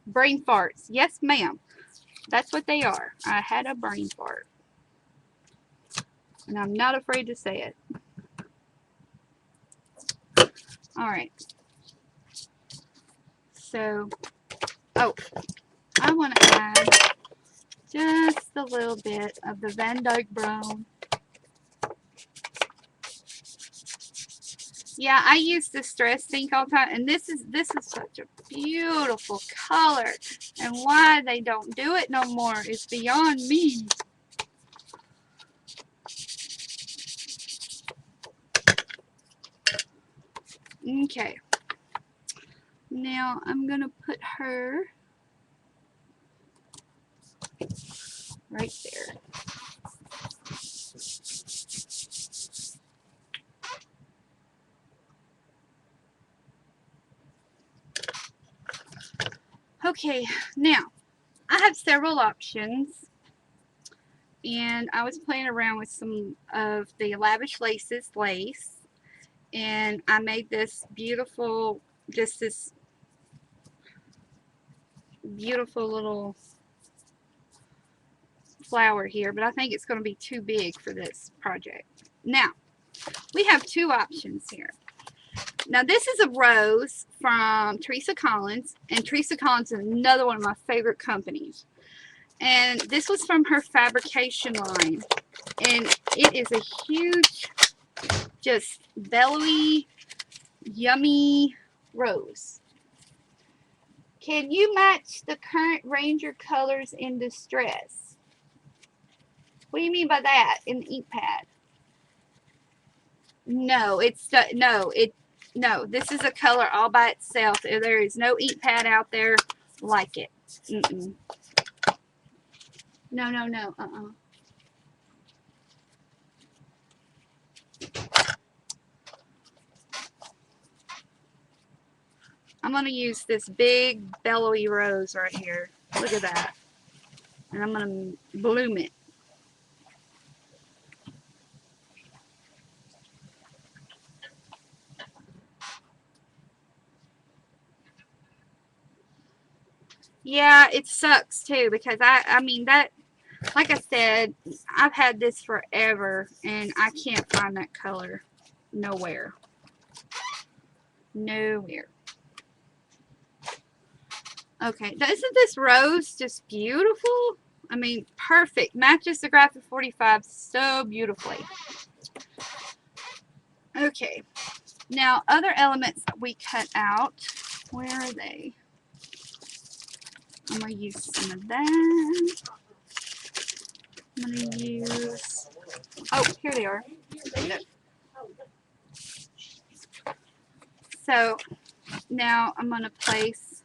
Brain farts. Yes, ma'am. That's what they are. I had a brain fart. And I'm not afraid to say it. Alright. So, oh, I want to add just a little bit of the Van Dyke Brown. Yeah, I use Distress ink all the time, and this is such a beautiful color. And why they don't do it no more is beyond me. Okay. Now I'm gonna put her right there. Okay, now I have several options, and I was playing around with some of the Lavish Laces lace, and I made this beautiful, just this beautiful little flower here, but I think it's going to be too big for this project. Now, we have two options here. Now, this is a rose from Teresa Collins, and Teresa Collins is another one of my favorite companies. And this was from her fabrication line, and it is a huge, just bellowy, yummy rose. Can you match the current Ranger colors in distress? What do you mean by that in the ink pad? No, no, this is a color all by itself. There is no ink pad out there like it. Mm-mm. No, no, no. I'm going to use this big bellowy rose right here. Look at that. And I'm going to bloom it. Yeah, it sucks too, because I mean that, like I said, I've had this forever and I can't find that color nowhere. Nowhere. Okay, isn't this rose just beautiful? I mean, perfect. Matches the Graphic 45 so beautifully. Okay, now other elements that we cut out. Where are they? I'm going to use some of that. I'm going to use, oh, here they are. So now I'm going to place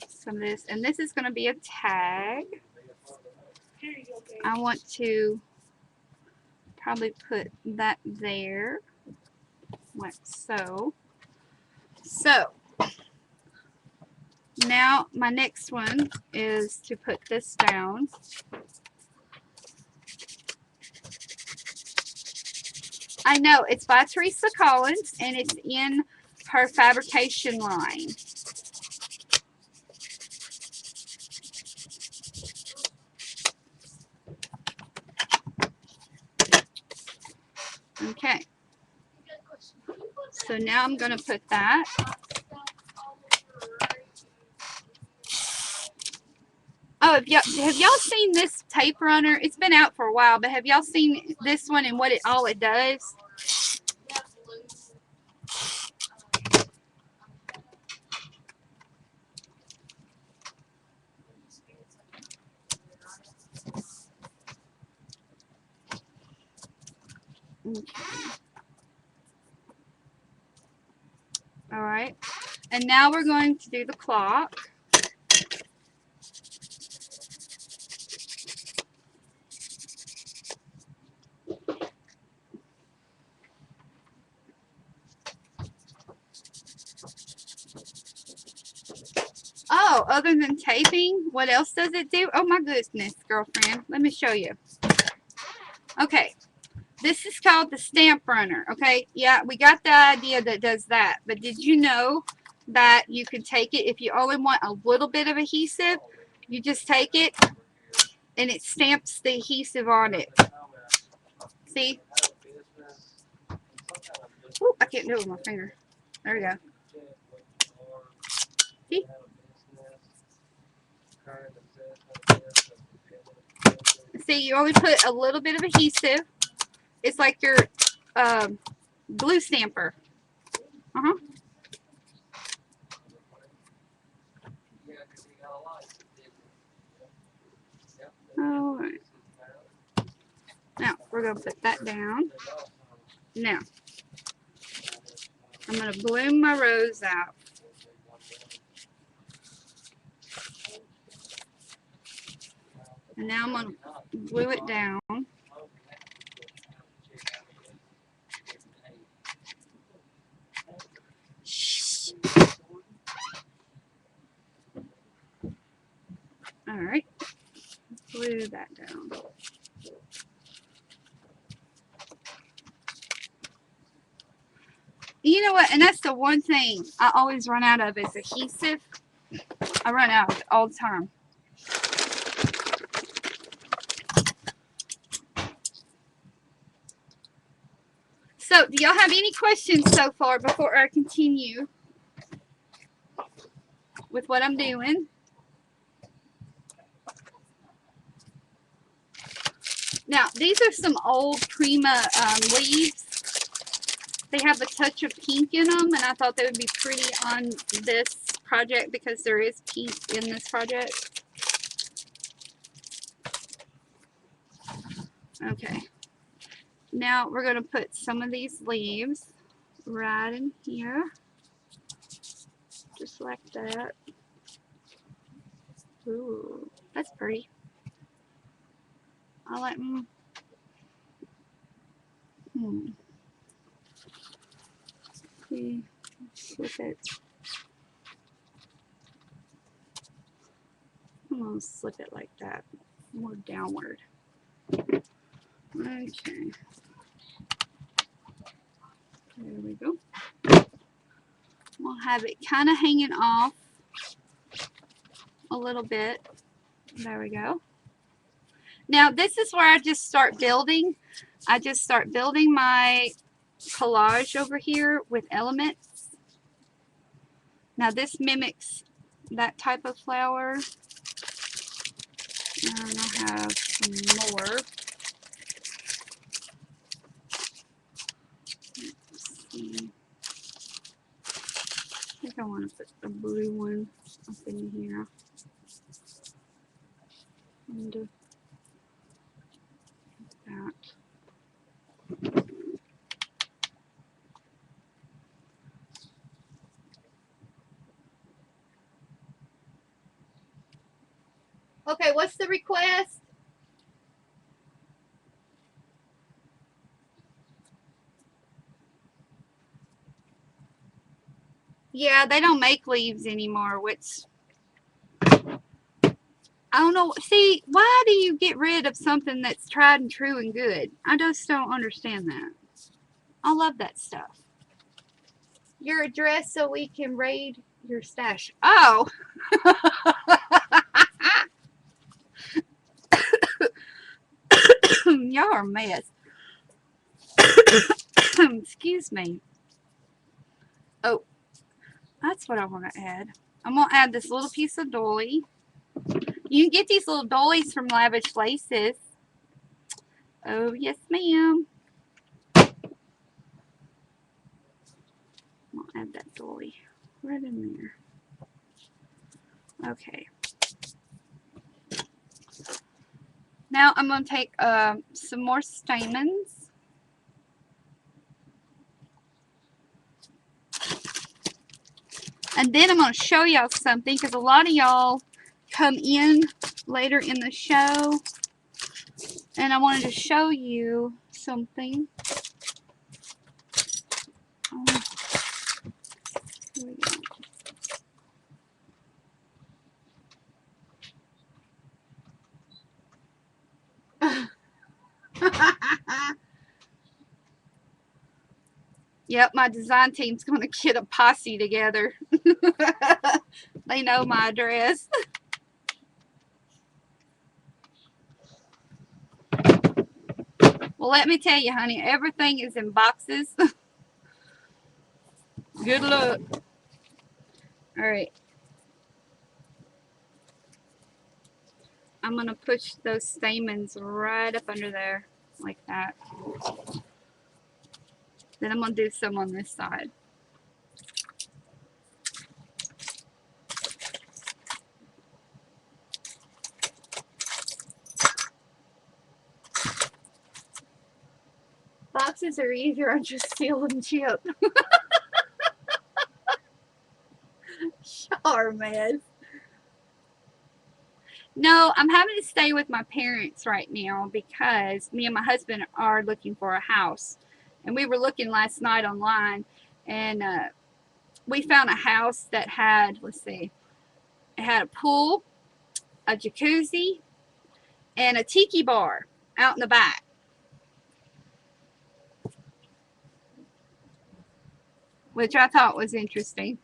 some of this, and this is going to be a tag. I want to probably put that there, like so. So now my next one is to put this down. I know, it's by Teresa Collins, and it's in her fabrication line. Okay. So now I'm going to put that. Oh, have y'all seen this tape runner? It's been out for a while, but have y'all seen this one and what all it does? Okay. All right. And now we're going to do the clock. Oh, other than taping, what else does it do? Oh my goodness, girlfriend. Let me show you. Okay. This is called the stamp runner. Okay. Yeah, we got the idea that it does that. But did you know that you can take it if you only want a little bit of adhesive? You just take it and it stamps the adhesive on it. See? Ooh, I can't do it with my finger. There we go. See? See, you only put a little bit of adhesive. It's like your glue stamper. Uh-huh. All right. Now, we're going to put that down. Now, I'm going to bloom my rose out. And now I'm going to glue it down. Shh. Alright. Glue that down. You know what? And that's the one thing I always run out of is adhesive. I run out of it all the time. So, do y'all have any questions so far before I continue with what I'm doing? Now, these are some old Prima leaves. They have a touch of pink in them, and I thought they would be pretty on this project because there is pink in this project. Okay. Now, we're going to put some of these leaves right in here. Just like that. Ooh, that's pretty. I like them. See, flip it. I'm going to slip it like that. More downward. Okay. There we go. We'll have it kind of hanging off a little bit. There we go. Now, this is where I just start building. I just start building my collage over here with elements. Now, this mimics that type of flower. And I have some more. Let's see. I think I want to put a blue one up in here. And that. Okay, what's the request? Yeah, they don't make leaves anymore, which I don't know. See, why do you get rid of something that's tried and true and good? I just don't understand that. I love that stuff. Your address so we can raid your stash. Oh! Y'all are a mess. Excuse me. Oh, that's what I want to add. I'm going to add this little piece of dolly. You can get these little dollies from Lavish Laces. Oh, yes, ma'am. I'll add that dolly right in there. Okay. Now I'm going to take some more stamens. And then I'm going to show y'all something because a lot of y'all come in later in the show. And I wanted to show you something. Here we go. Yep, my design team's going to get a posse together. They know my address. Well, let me tell you, honey, everything is in boxes. Good luck. All right. I'm going to push those stamens right up under there, like that. Then I'm going to do some on this side. Boxes are easier on just steel and chip. Sure, man. No, I'm having to stay with my parents right now because me and my husband are looking for a house. And we were looking last night online, and we found a house that had, let's see, it had a pool, a jacuzzi, and a tiki bar out in the back. Which I thought was interesting.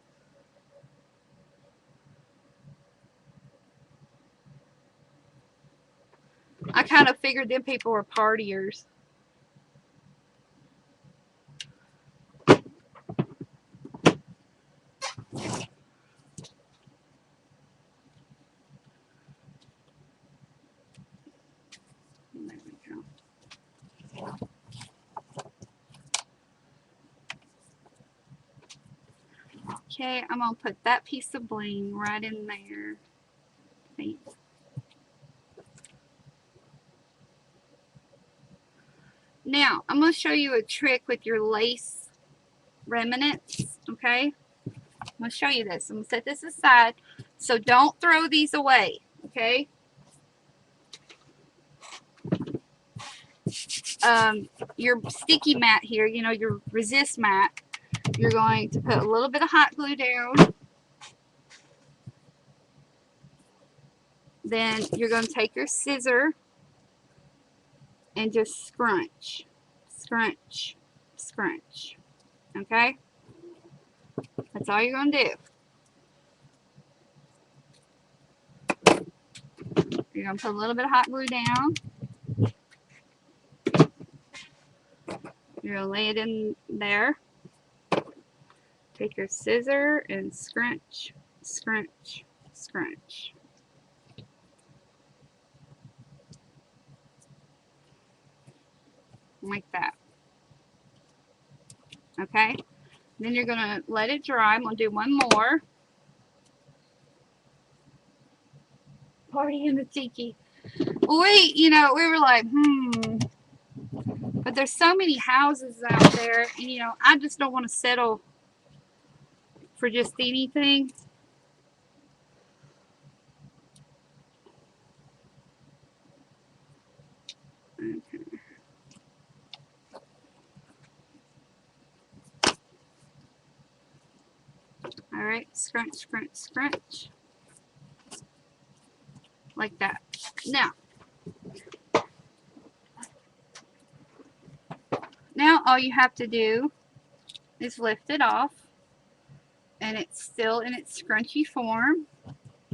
I kind of figured them people were partiers. There we go. Okay, I'm going to put that piece of bling right in there. See? Now, I'm going to show you a trick with your lace remnants, okay? I'm going to show you this. I'm going to set this aside, so don't throw these away, okay? Your sticky mat here, you know, your resist mat, you're going to put a little bit of hot glue down. Then you're going to take your scissor and just scrunch, scrunch, scrunch, okay? That's all you're going to do. You're going to put a little bit of hot glue down. You're going to lay it in there. Take your scissor and scrunch, scrunch, scrunch. Like that. Okay? Then you're going to let it dry. I'm going to do one more. Party in the tiki. You know, we were like, but there's so many houses out there, and you know, I just don't want to settle for just anything. Okay. All right, scrunch, scrunch, scrunch, like that. Now all you have to do is lift it off, and it's still in its scrunchy form.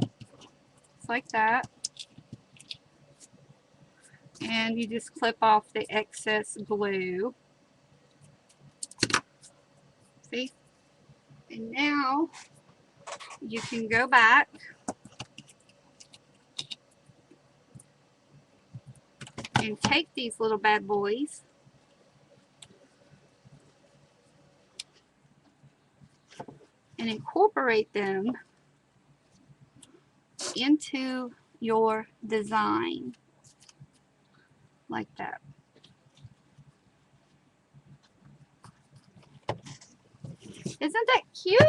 It's like that. And you just clip off the excess glue. See? And now you can go back and take these little bad boys and incorporate them into your design like that. Isn't that cute?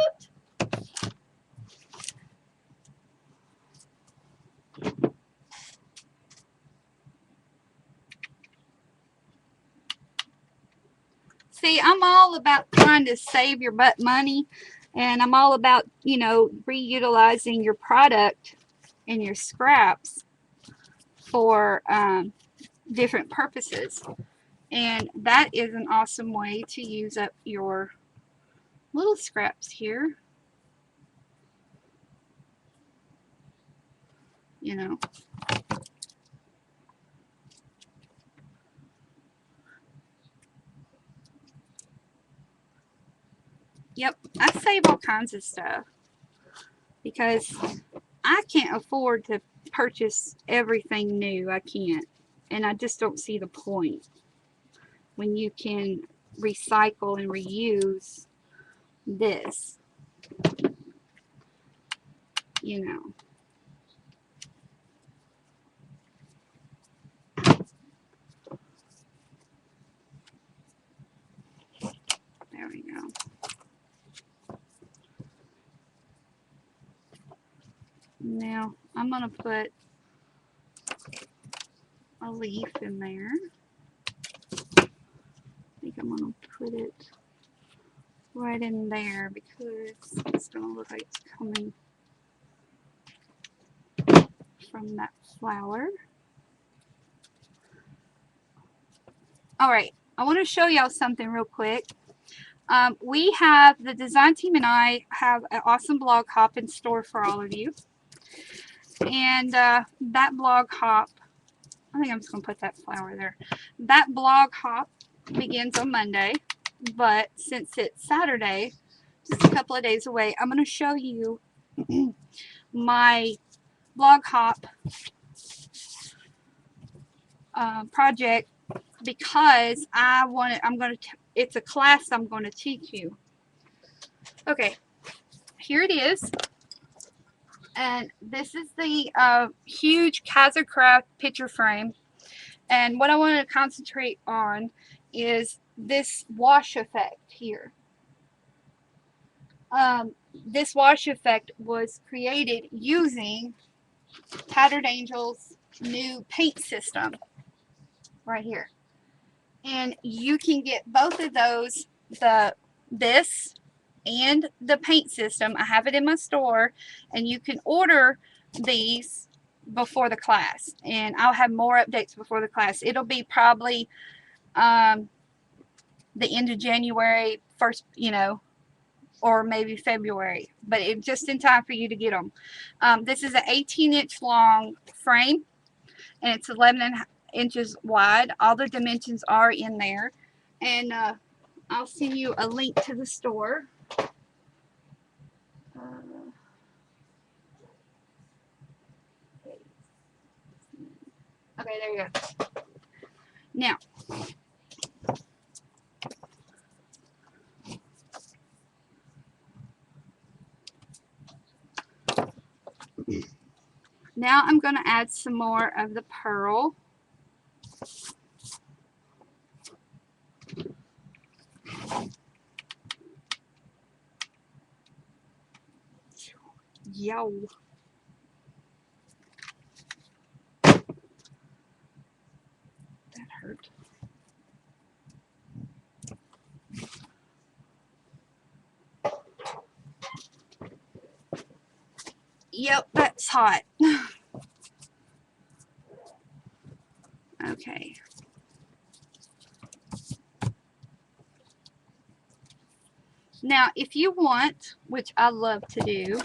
See, I'm all about trying to save your butt money, and I'm all about, you know, reutilizing your product and your scraps for different purposes. And that is an awesome way to use up your little scraps here. You know. Yep, I save all kinds of stuff because I can't afford to purchase everything new. I can't. And I just don't see the point when you can recycle and reuse this. You know. There we go. Now I'm going to put a leaf in there. I think I'm going to put it right in there because it's going to look like it's coming from that flower. Alright, I want to show y'all something real quick. We have, the design team and I have an awesome blog hop in store for all of you. And that blog hop, I think I'm just going to put that flower there. That blog hop begins on Monday, but since it's Saturday, just a couple of days away, I'm going to show you my blog hop project, because it's a class I'm going to teach you. Okay, here it is. And this is the huge Kaiser Craft picture frame. And what I want to concentrate on is this wash effect here. This wash effect was created using Tattered Angel's new paint system right here. And you can get both of those, this and the paint system. I have it in my store, and you can order these before the class, and I'll have more updates before the class. It'll be probably the end of January, first, or maybe February, but just in time for you to get them. This is an 18-inch long frame, and it's 11 inches wide. All the dimensions are in there, and I'll send you a link to the store. Okay, there you go. Now, I'm going to add some more of the pearl. Yo. That hurt. Yep, that's hot. Okay. Now, if you want, which I love to do,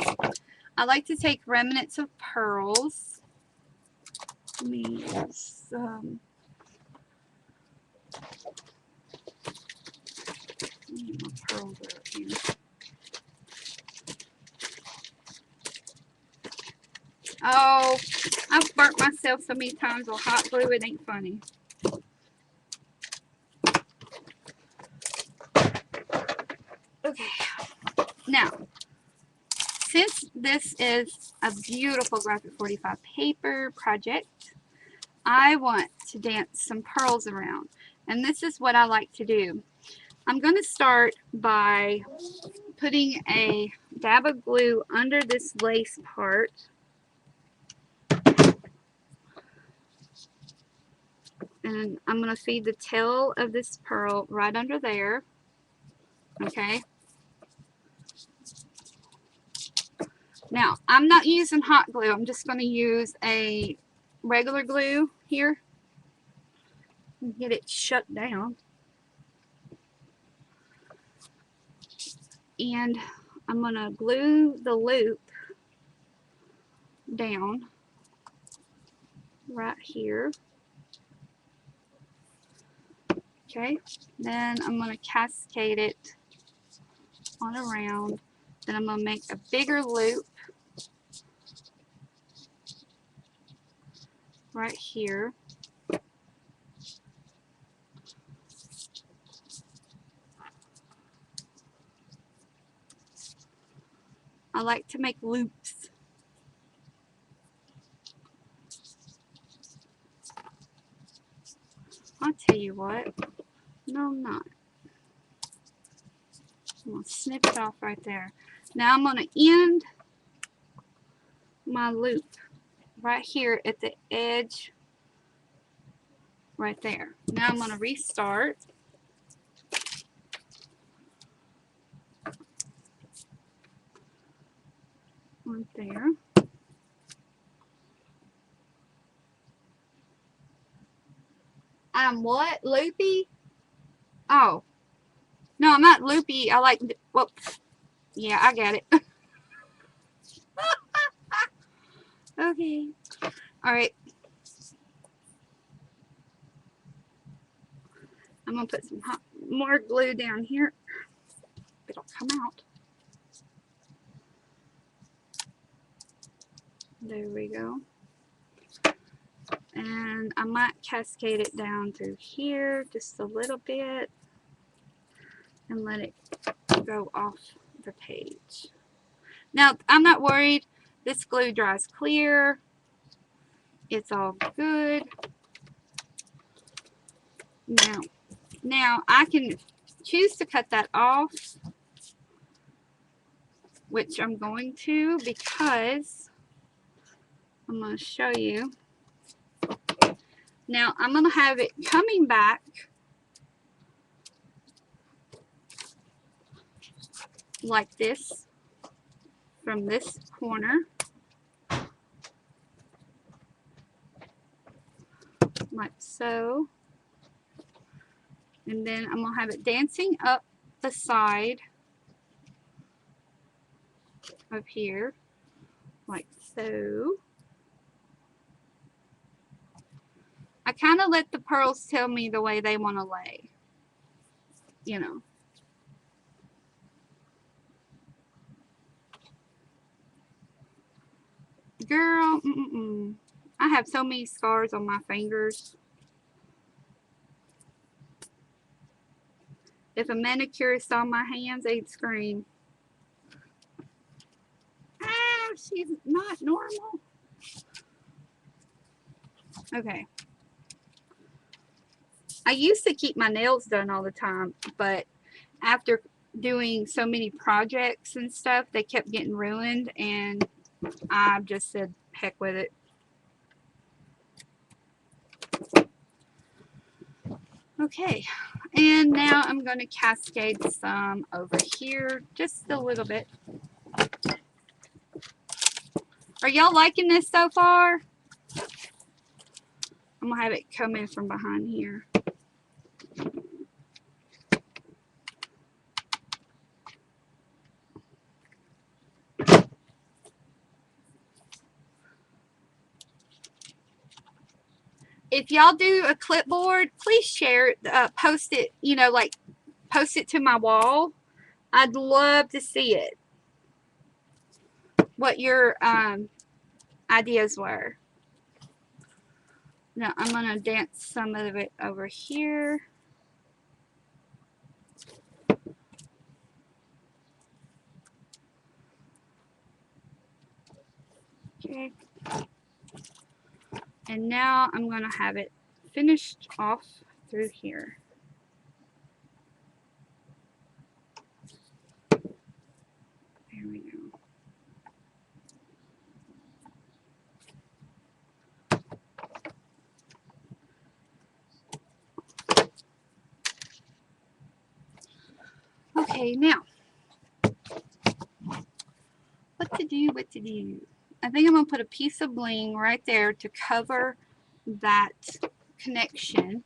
I like to take remnants of pearls. Let me use my pearls out here. Oh, I've burnt myself so many times with hot glue, it ain't funny. Okay, now, since this is a beautiful Graphic 45 paper project, I want to dance some pearls around. And this is what I like to do. I'm going to start by putting a dab of glue under this lace part. And I'm going to feed the tail of this pearl right under there. Okay. Now, I'm not using hot glue. I'm just going to use a regular glue here. Get it shut down. And I'm going to glue the loop down right here. Okay, then I'm going to cascade it on around. Then I'm going to make a bigger loop right here. I like to make loops. I'll tell you what. No, I'm not. I'm going to snip it off right there. Now I'm going to end my loop right here at the edge right there. Now I'm going to restart. Right there. I'm what? Loopy? Oh. No, I'm not loopy. I like, well, yeah, I got it. Okay. Alright. I'm going to put some more glue down here. It'll come out. There we go. And I might cascade it down through here just a little bit and let it go off the page. Now, I'm not worried. This glue dries clear. It's all good. Now I can choose to cut that off, which I'm going to because I'm going to show you. Now I'm going to have it coming back like this from this corner, like so, and then I'm going to have it dancing up the side of here like so. I kind of let the pearls tell me the way they want to lay, you know. Girl, I have so many scars on my fingers. If a manicurist saw my hands, they'd scream. Ah, she's not normal. Okay. I used to keep my nails done all the time, but after doing so many projects and stuff, they kept getting ruined, and I just said, heck with it. Okay, and now I'm going to cascade some over here, just a little bit. Are y'all liking this so far? I'm going to have it come in from behind here. If y'all do a clipboard, please share it, post it, you know, like post it to my wall. I'd love to see it. What your ideas were. Now I'm going to dance some of it over here. Okay. And now I'm going to have it finished off through here. There we go. Okay, now, what to do? I think I'm going to put a piece of bling right there to cover that connection.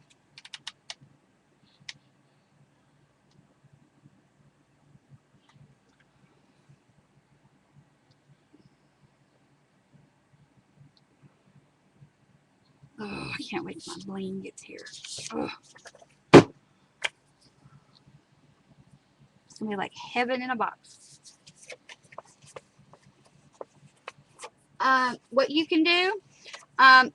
Oh, I can't wait till my bling gets here. Oh. It's going to be like heaven in a box. What you can do, I'm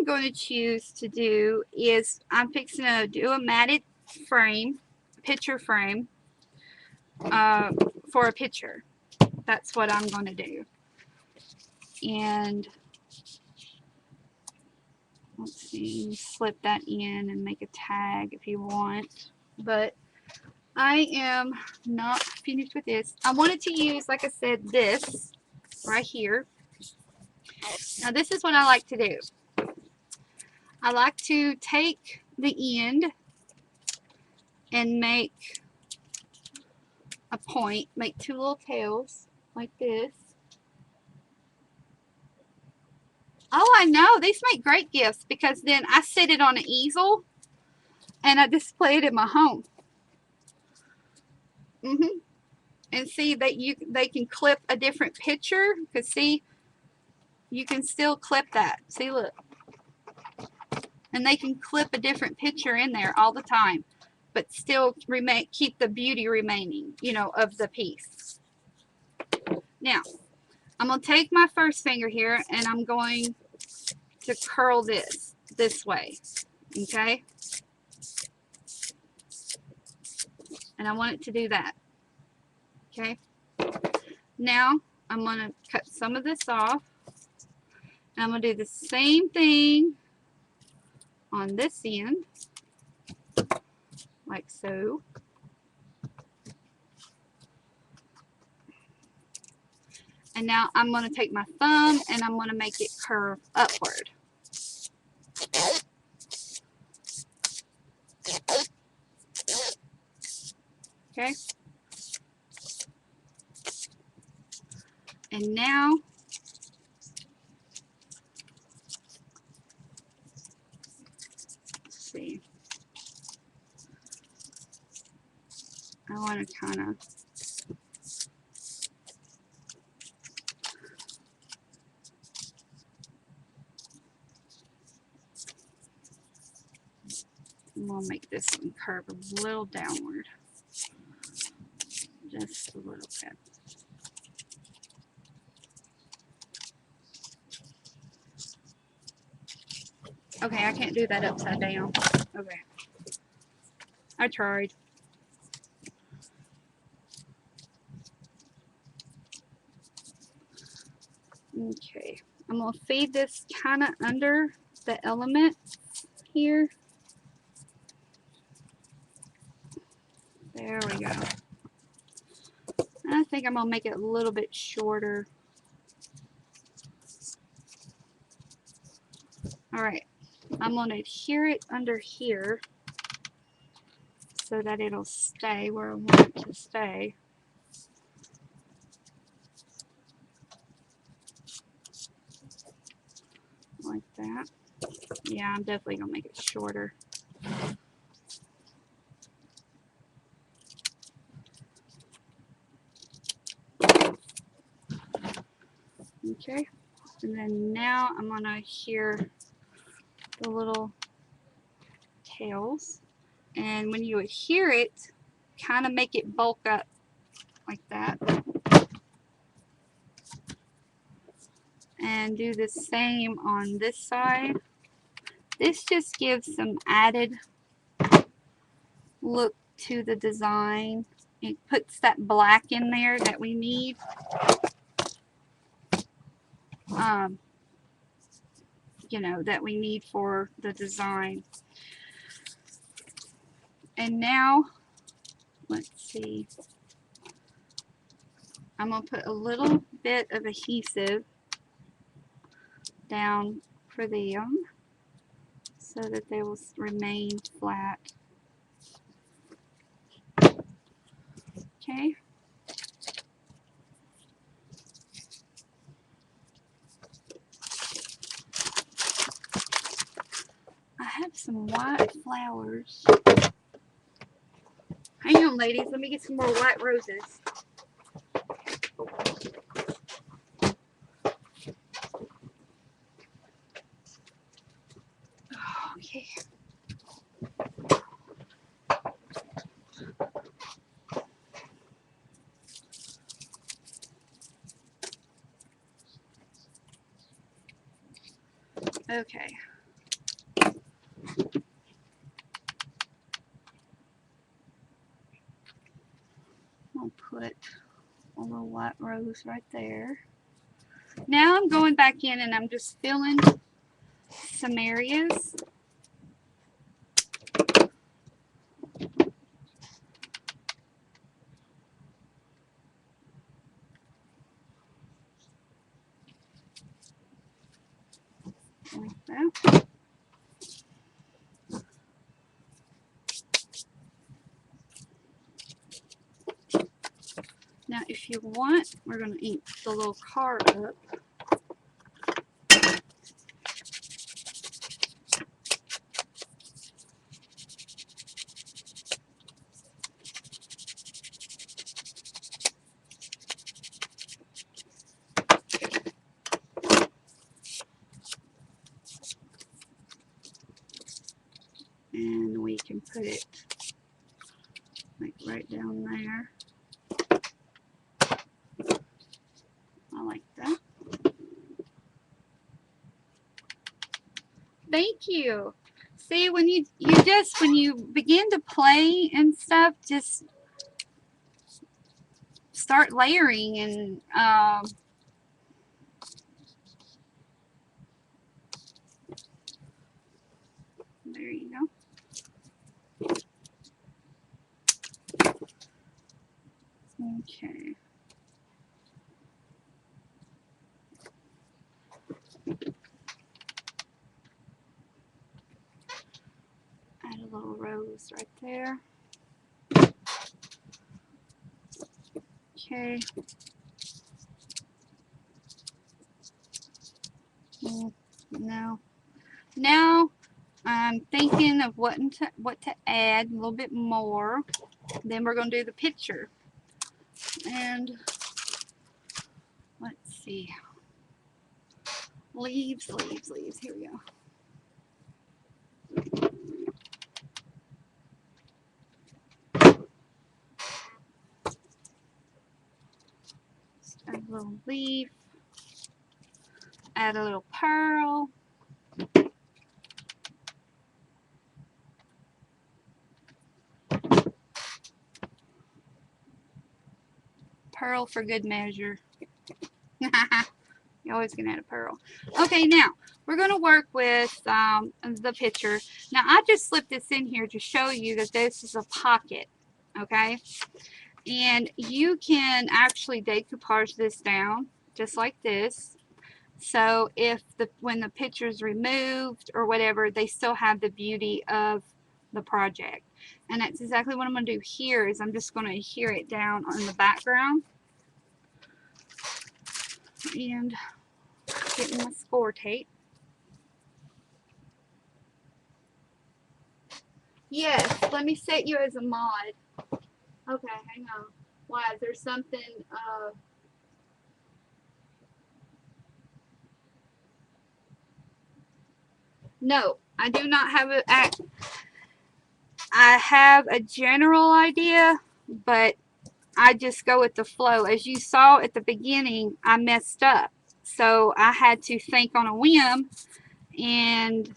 going to choose to do is I'm fixing to do a matted frame, picture frame, for a picture. That's what I'm going to do. And let's see, slip that in and make a tag if you want. But I am not finished with this. I wanted to use, like I said, this right here. Now this is what I like to do. I like to take the end and make a point, make two little tails like this. Oh, I know. These make great gifts because then I sit it on an easel and I display it in my home. And see that they can clip a different picture, because see, you can still clip that. See, look. And they can clip a different picture in there all the time, but still keep the beauty remaining, you know, of the piece. Now, I'm going to take my first finger here and I'm going to curl this way, okay? And I want it to do that, okay? Now, I'm going to cut some of this off, and I'm going to do the same thing on this end, like so. And now I'm going to take my thumb and I'm going to make it curve upward. Okay? And now, let's see. I want to kind of I'm going to make this one curve a little downward. Just a little bit. Okay, I can't do that upside down. Okay. I tried. Okay. I'm going to feed this kind of under the element here. There we go. I think I'm going to make it a little bit shorter. Alright. I'm going to adhere it under here so that it'll stay where I want it to stay. Like that. Yeah, I'm definitely going to make it shorter. Okay. And then now I'm going to adhere the little tails. And when you adhere it, kind of make it bulk up like that. And do the same on this side. This just gives some added look to the design. It puts that black in there that we need. You know, that we need for the design. And now, let's see. I'm going to put a little bit of adhesive down for them so that they will remain flat. Okay. I have some white flowers. Hang on, ladies. Let me get some more white roses. Okay. Okay. I'll put a little white rose right there. Now I'm going back in and I'm just filling some areas. Like that. Now, if you want, we're going to ink the little car up. And we can put it like right down there. I like that. Thank you. See, when you when you begin to play and stuff, just start layering and there you go. Okay. Add a little rose right there. Okay. No. Now I'm thinking of what to add a little bit more. Then we're going to do the picture. And let's see. Leaves, leaves, leaves. Here we go. Just add a little leaf. Add a little pearl. Pearl for good measure. You always can add a pearl. Okay, now we're going to work with the picture. Now I just slipped this in here to show you that this is a pocket. Okay, and you can actually decoupage this down just like this. So if when the picture is removed or whatever, they still have the beauty of the project. And that's exactly what I'm going to do here. Is I'm just going to adhere it down on the background. And getting my score tape. Yes, let me set you as a mod. Okay, hang on. Why, is there something, no, I do not have I have a general idea, but I just go with the flow. As you saw at the beginning, I messed up. So I had to think on a whim and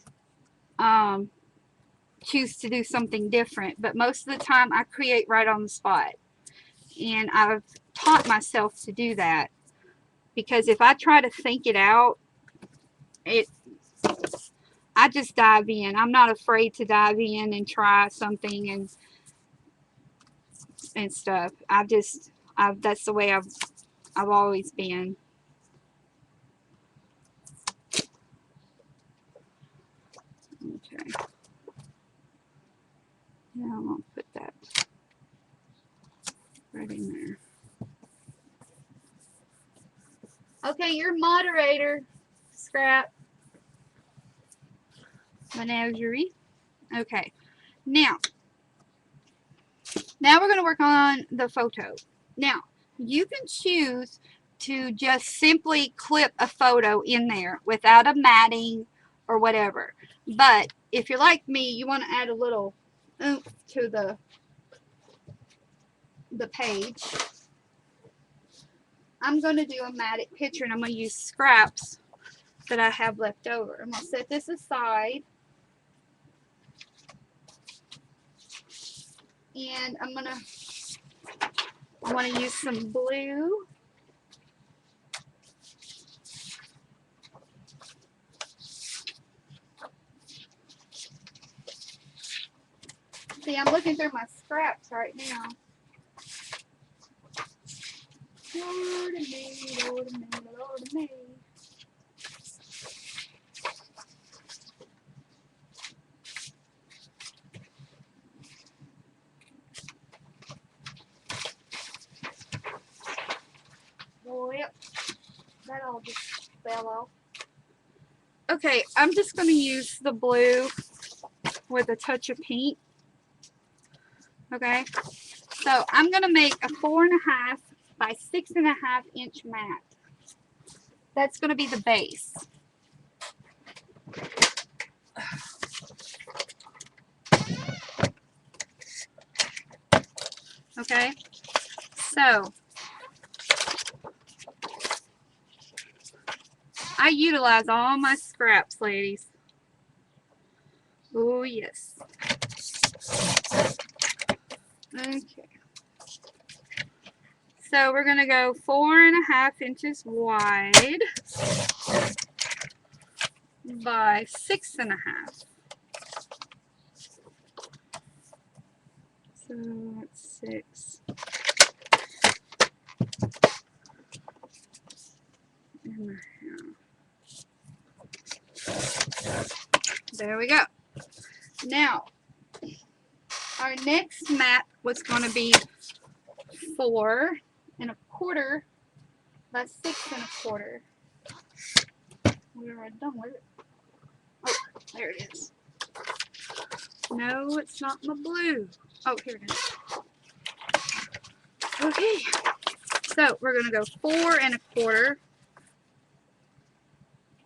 choose to do something different. But most of the time I create right on the spot. And I've taught myself to do that. Because if I try to think it out, I just dive in. I'm not afraid to dive in and try something and stuff. That's the way I've always been. Okay. Yeah, I'm gonna put that right in there. Okay, you're moderator, Scrap. Menagerie. Okay. Now we're going to work on the photo. Now, you can choose to just simply clip a photo in there without a matting or whatever. But if you're like me, you want to add a little oomph to the page. I'm going to do a matted picture, and I'm going to use scraps that I have left over. I'm going to set this aside. And I want to use some blue. See, I'm looking through my scraps right now. Lord of me, Lord of me, Lord of me. Oh, yep. That all just fell off. Okay, I'm just going to use the blue with a touch of pink. Okay, so I'm going to make a 4.5 by 6.5 inch mat. That's going to be the base. Okay, so I utilize all my scraps, ladies. Oh yes. Okay. So we're gonna go 4.5 inches wide by 6.5. So that's 6. And there we go. Now, our next mat was going to be 4.25 by 6.25. Where I done with it? Oh, there it is. No, it's not my blue. Oh, here it is. Okay, so we're going to go 4.25.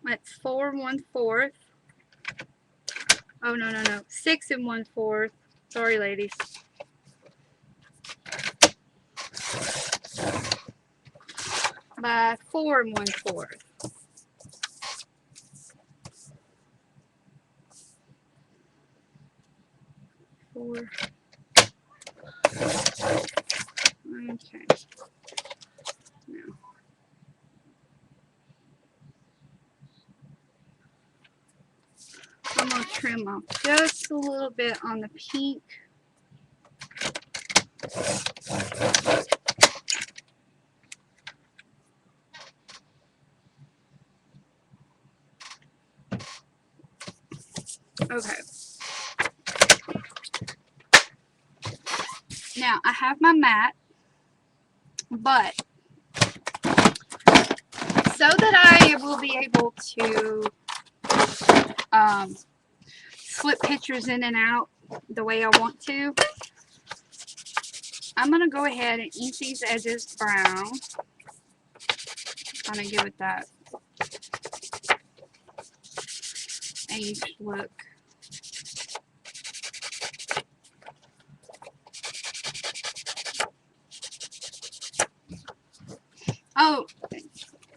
That's 4 1/4. Oh, no. 6 1/4. Sorry, ladies. By 4 1/4. 4. Okay. Now, I'm going to trim off just a little bit on the pink. Okay. Now, I have my mat, but so that I will be able to slip pictures in and out the way I want to, I'm going to go ahead and ink these edges brown. Kind of give it that aged look. Oh,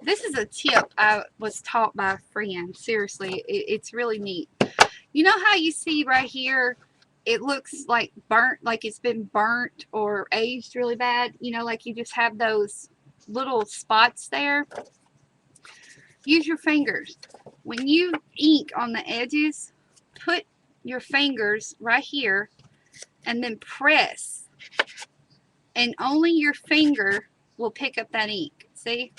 this is a tip I was taught by a friend. Seriously, it's really neat. You know how you see right here, it looks like burnt, like it's been burnt or aged really bad? You know, like you just have those little spots there? Use your fingers. When you ink on the edges, put your fingers right here and then press. And only your finger will pick up that ink. See?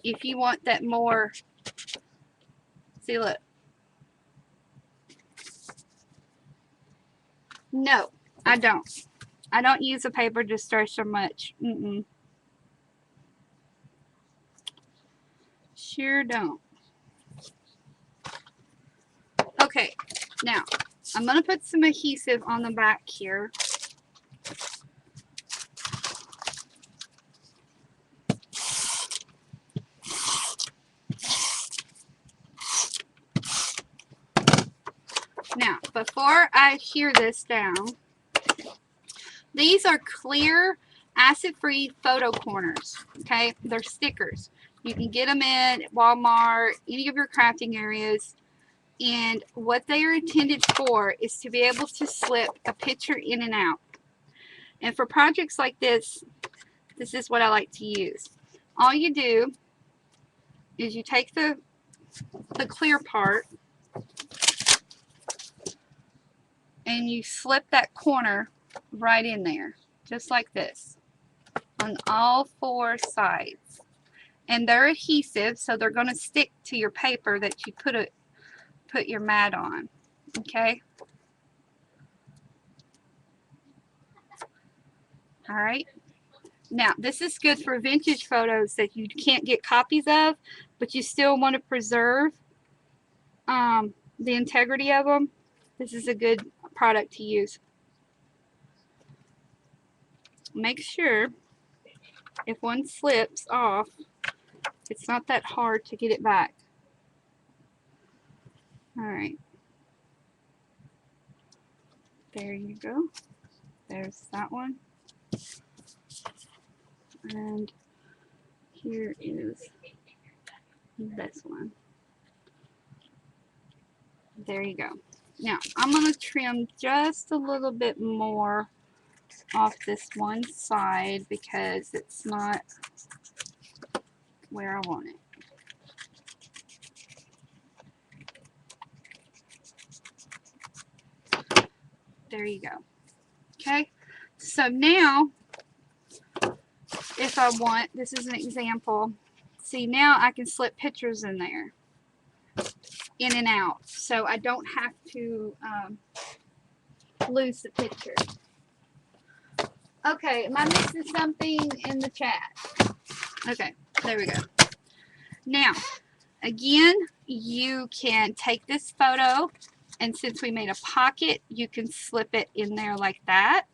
If you want that more, see, look. No, I don't. I don't use a paper disperser much. Sure don't. Okay, now I'm going to put some adhesive on the back here. Now, before I adhere this down, these are clear acid-free photo corners, okay? They're stickers. You can get them in Walmart, any of your crafting areas, and what they are intended for is to be able to slip a picture in and out. And for projects like this, this is what I like to use. All you do is you take the clear part and you slip that corner right in there, just like this, on all 4 sides. And they're adhesive, so they're going to stick to your paper that you put your mat on. Okay? Alright. Now, this is good for vintage photos that you can't get copies of, but you still want to preserve the integrity of them. This is a good product to use. Make sure if one slips off, it's not that hard to get it back. Alright. There you go. There's that one. And here is this one. There you go. Now, I'm going to trim just a little bit more off this one side because it's not where I want it. There you go. Okay, so now if I want, this is an example. See, now I can slip pictures in there, in and out, so I don't have to lose the picture. Okay, am I missing something in the chat? Okay, there we go. Now, again, you can take this photo, and since we made a pocket, you can slip it in there like that.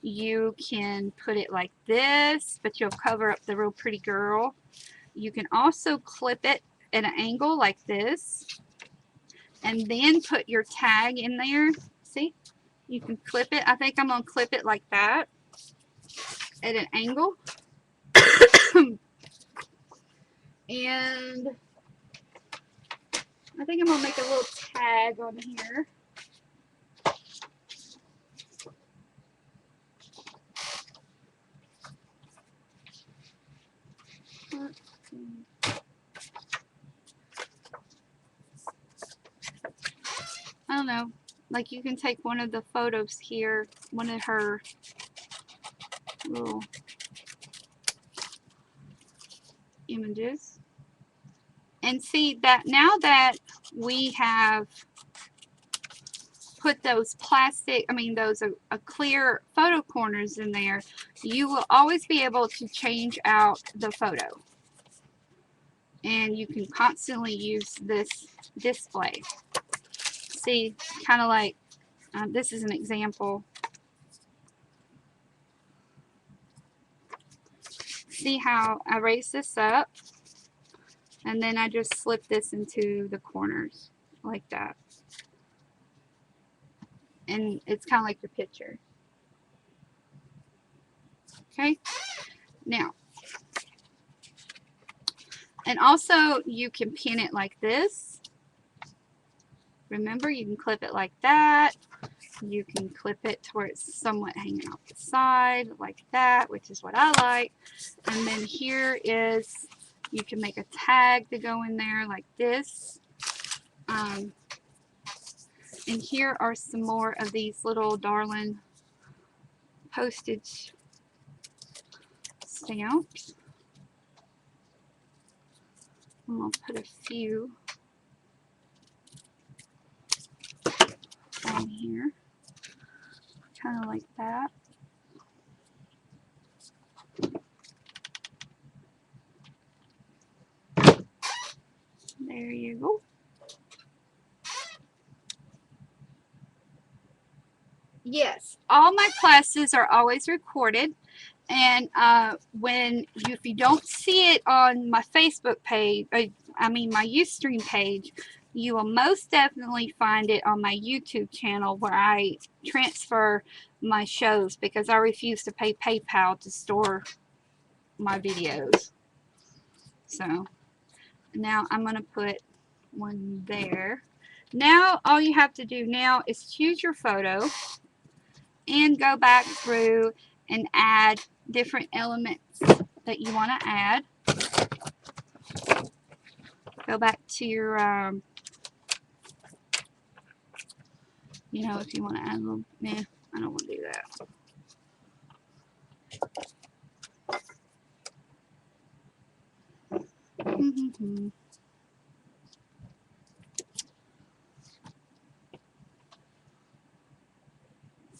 You can put it like this, but you'll cover up the real pretty girl. You can also clip it at an angle like this, and then put your tag in there. See? You can clip it. I think I'm going to clip it like that at an angle. And I think I'm going to make a little tag on here. I don't know. Like, you can take one of the photos here, one of her little images, and see that now that we have put those plastic, those clear photo corners in there, you will always be able to change out the photo, and you can constantly use this display. See, kind of like this is an example. See how I raise this up, and then I just slip this into the corners like that, and it's kind of like your picture. Okay, now, and also you can pin it like this. Remember, you can clip it like that. You can clip it to where it's somewhat hanging off the side like that, which is what I like. And then here is, you can make a tag to go in there like this. And here are some more of these little darling postage stamps. I'm going to put a few on here, kind of like that. There you go. Yes, all my classes are always recorded, and if you don't see it on my Facebook page, my Ustream page, you will most definitely find it on my YouTube channel where I transfer my shows because I refuse to pay PayPal to store my videos. So now I'm going to put one there. Now all you have to do now is choose your photo and go back through and add different elements that you want to add. Go back to your, if you want to add a little, nah, I don't want to do that.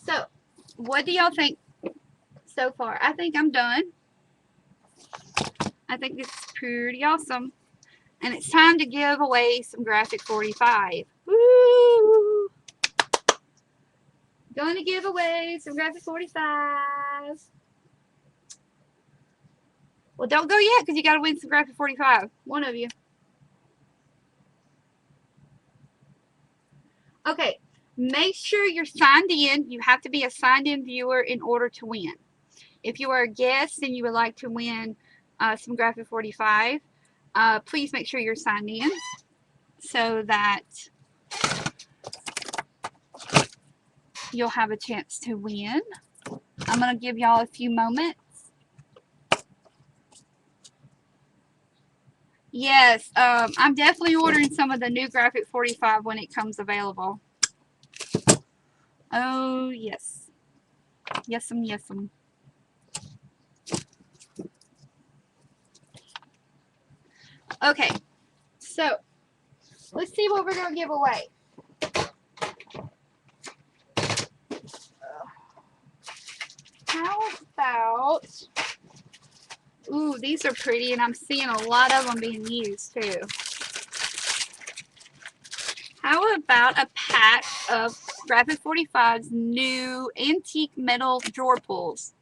So, what do y'all think so far? I think I'm done. I think this is pretty awesome. And it's time to give away some Graphic 45. Woo! Going to give away some Graphic 45. Well, don't go yet because you got to win some Graphic 45. One of you. Okay. Make sure you're signed in. You have to be a signed in viewer in order to win. If you are a guest and you would like to win some Graphic 45, please make sure you're signed in so that you'll have a chance to win. I'm going to give y'all a few moments. Yes, I'm definitely ordering some of the new Graphic 45 when it comes available. Oh, yes. Yes'm, yes'm. Okay, so let's see what we're going to give away. How about, ooh, these are pretty, and I'm seeing a lot of them being used too. How about a pack of Graphic 45's new antique metal drawer pulls?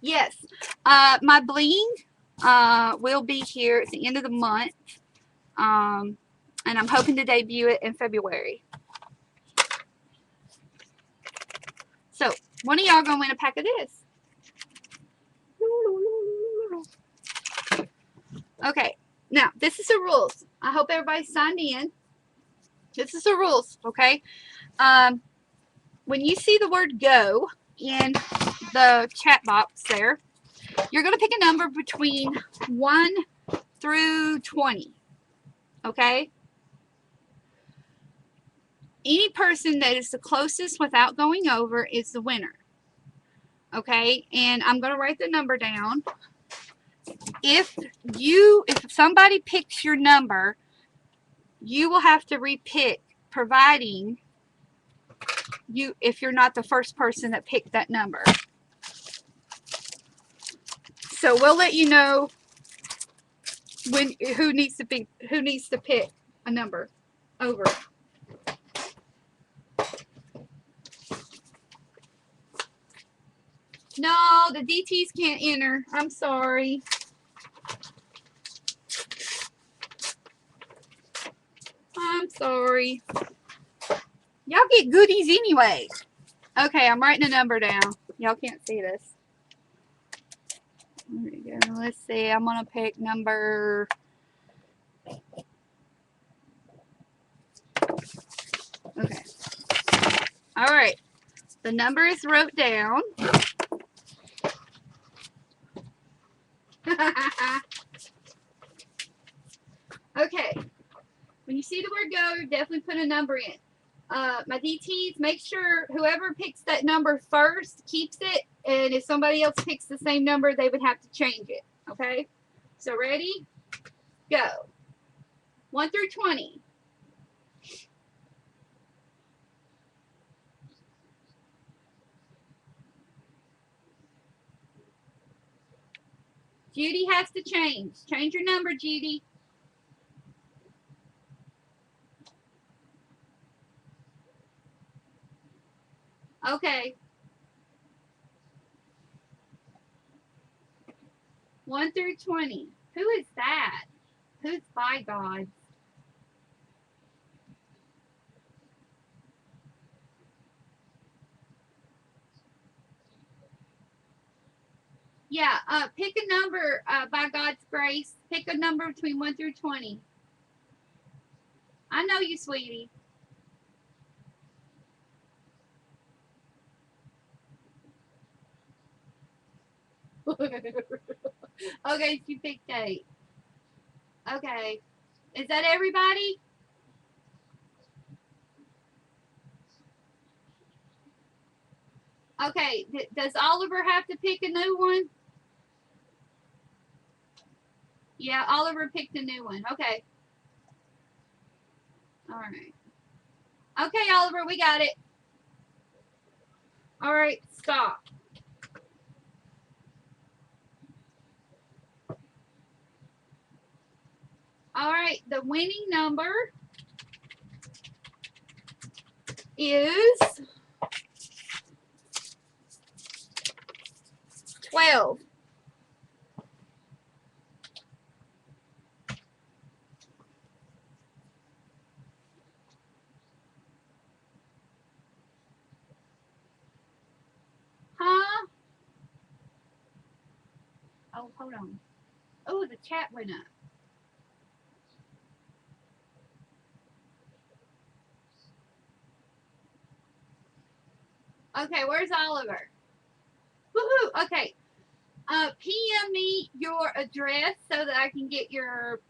Yes, my bling will be here at the end of the month, and I'm hoping to debut it in February. So, one of y'all gonna win a pack of this. Okay, now this is the rules. I hope everybody's signed in. This is the rules, okay? When you see the word go in the chat box there, you're going to pick a number between 1 through 20, okay? Any person that is the closest without going over is the winner, okay? And I'm going to write the number down. If somebody picks your number, you will have to repick, providing if you're not the first person that picked that number. So we'll let you know who needs to pick a number over. No, the DTs can't enter. I'm sorry. I'm sorry. Y'all get goodies anyway. Okay, I'm writing a number down. Y'all can't see this. There we go. Let's see. I'm going to pick number... Okay. All right. The number is wrote down. Okay. When you see the word go, definitely put a number in. My DTs, make sure whoever picks that number first keeps it, and if somebody else picks the same number, they would have to change it. Okay? So ready? Go. 1 through 20. Judy has to change. Change your number, Judy. Okay. 1 through 20. Who is that? Who's by God? Yeah, pick a number by God's grace. Pick a number between 1 through 20. I know you, sweetie. Okay, you picked 8. Okay. Is that everybody? Okay. Does Oliver have to pick a new one? Yeah, Oliver picked a new one. Okay. All right. Okay, Oliver, we got it. All right, stop. All right, the winning number is 12. Oh, hold on. Oh, the chat went up. Okay, where's Oliver? Woohoo! Okay. PM me your address so that I can get your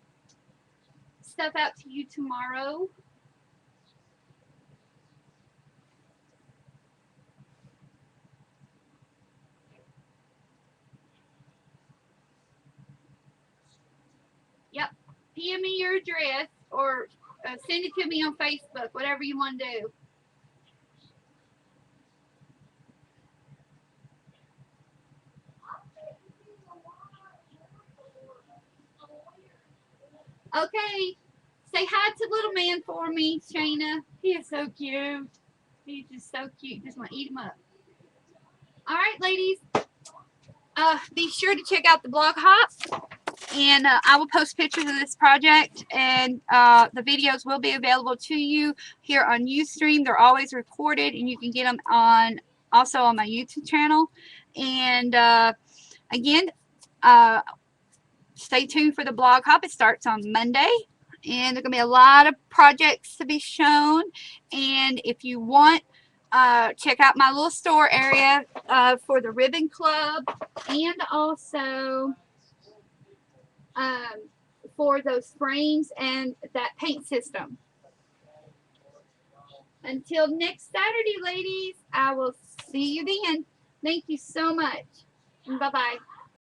stuff out to you tomorrow. Yep. PM me your address or send it to me on Facebook, whatever you want to do. Okay. Say hi to little man for me, Shayna. He is so cute. He's just so cute. Just want to eat him up. All right, ladies. Be sure to check out the blog hop. And I will post pictures of this project, and the videos will be available to you here on Ustream. They're always recorded, and you can get them on also on my YouTube channel. And again, stay tuned for the blog hop. It starts on Monday, and there's gonna be a lot of projects to be shown. And if you want, check out my little store area for the Ribbon Club, and also for those frames and that paint system. Until next Saturday, ladies, I will see you then. Thank you so much. Bye-bye.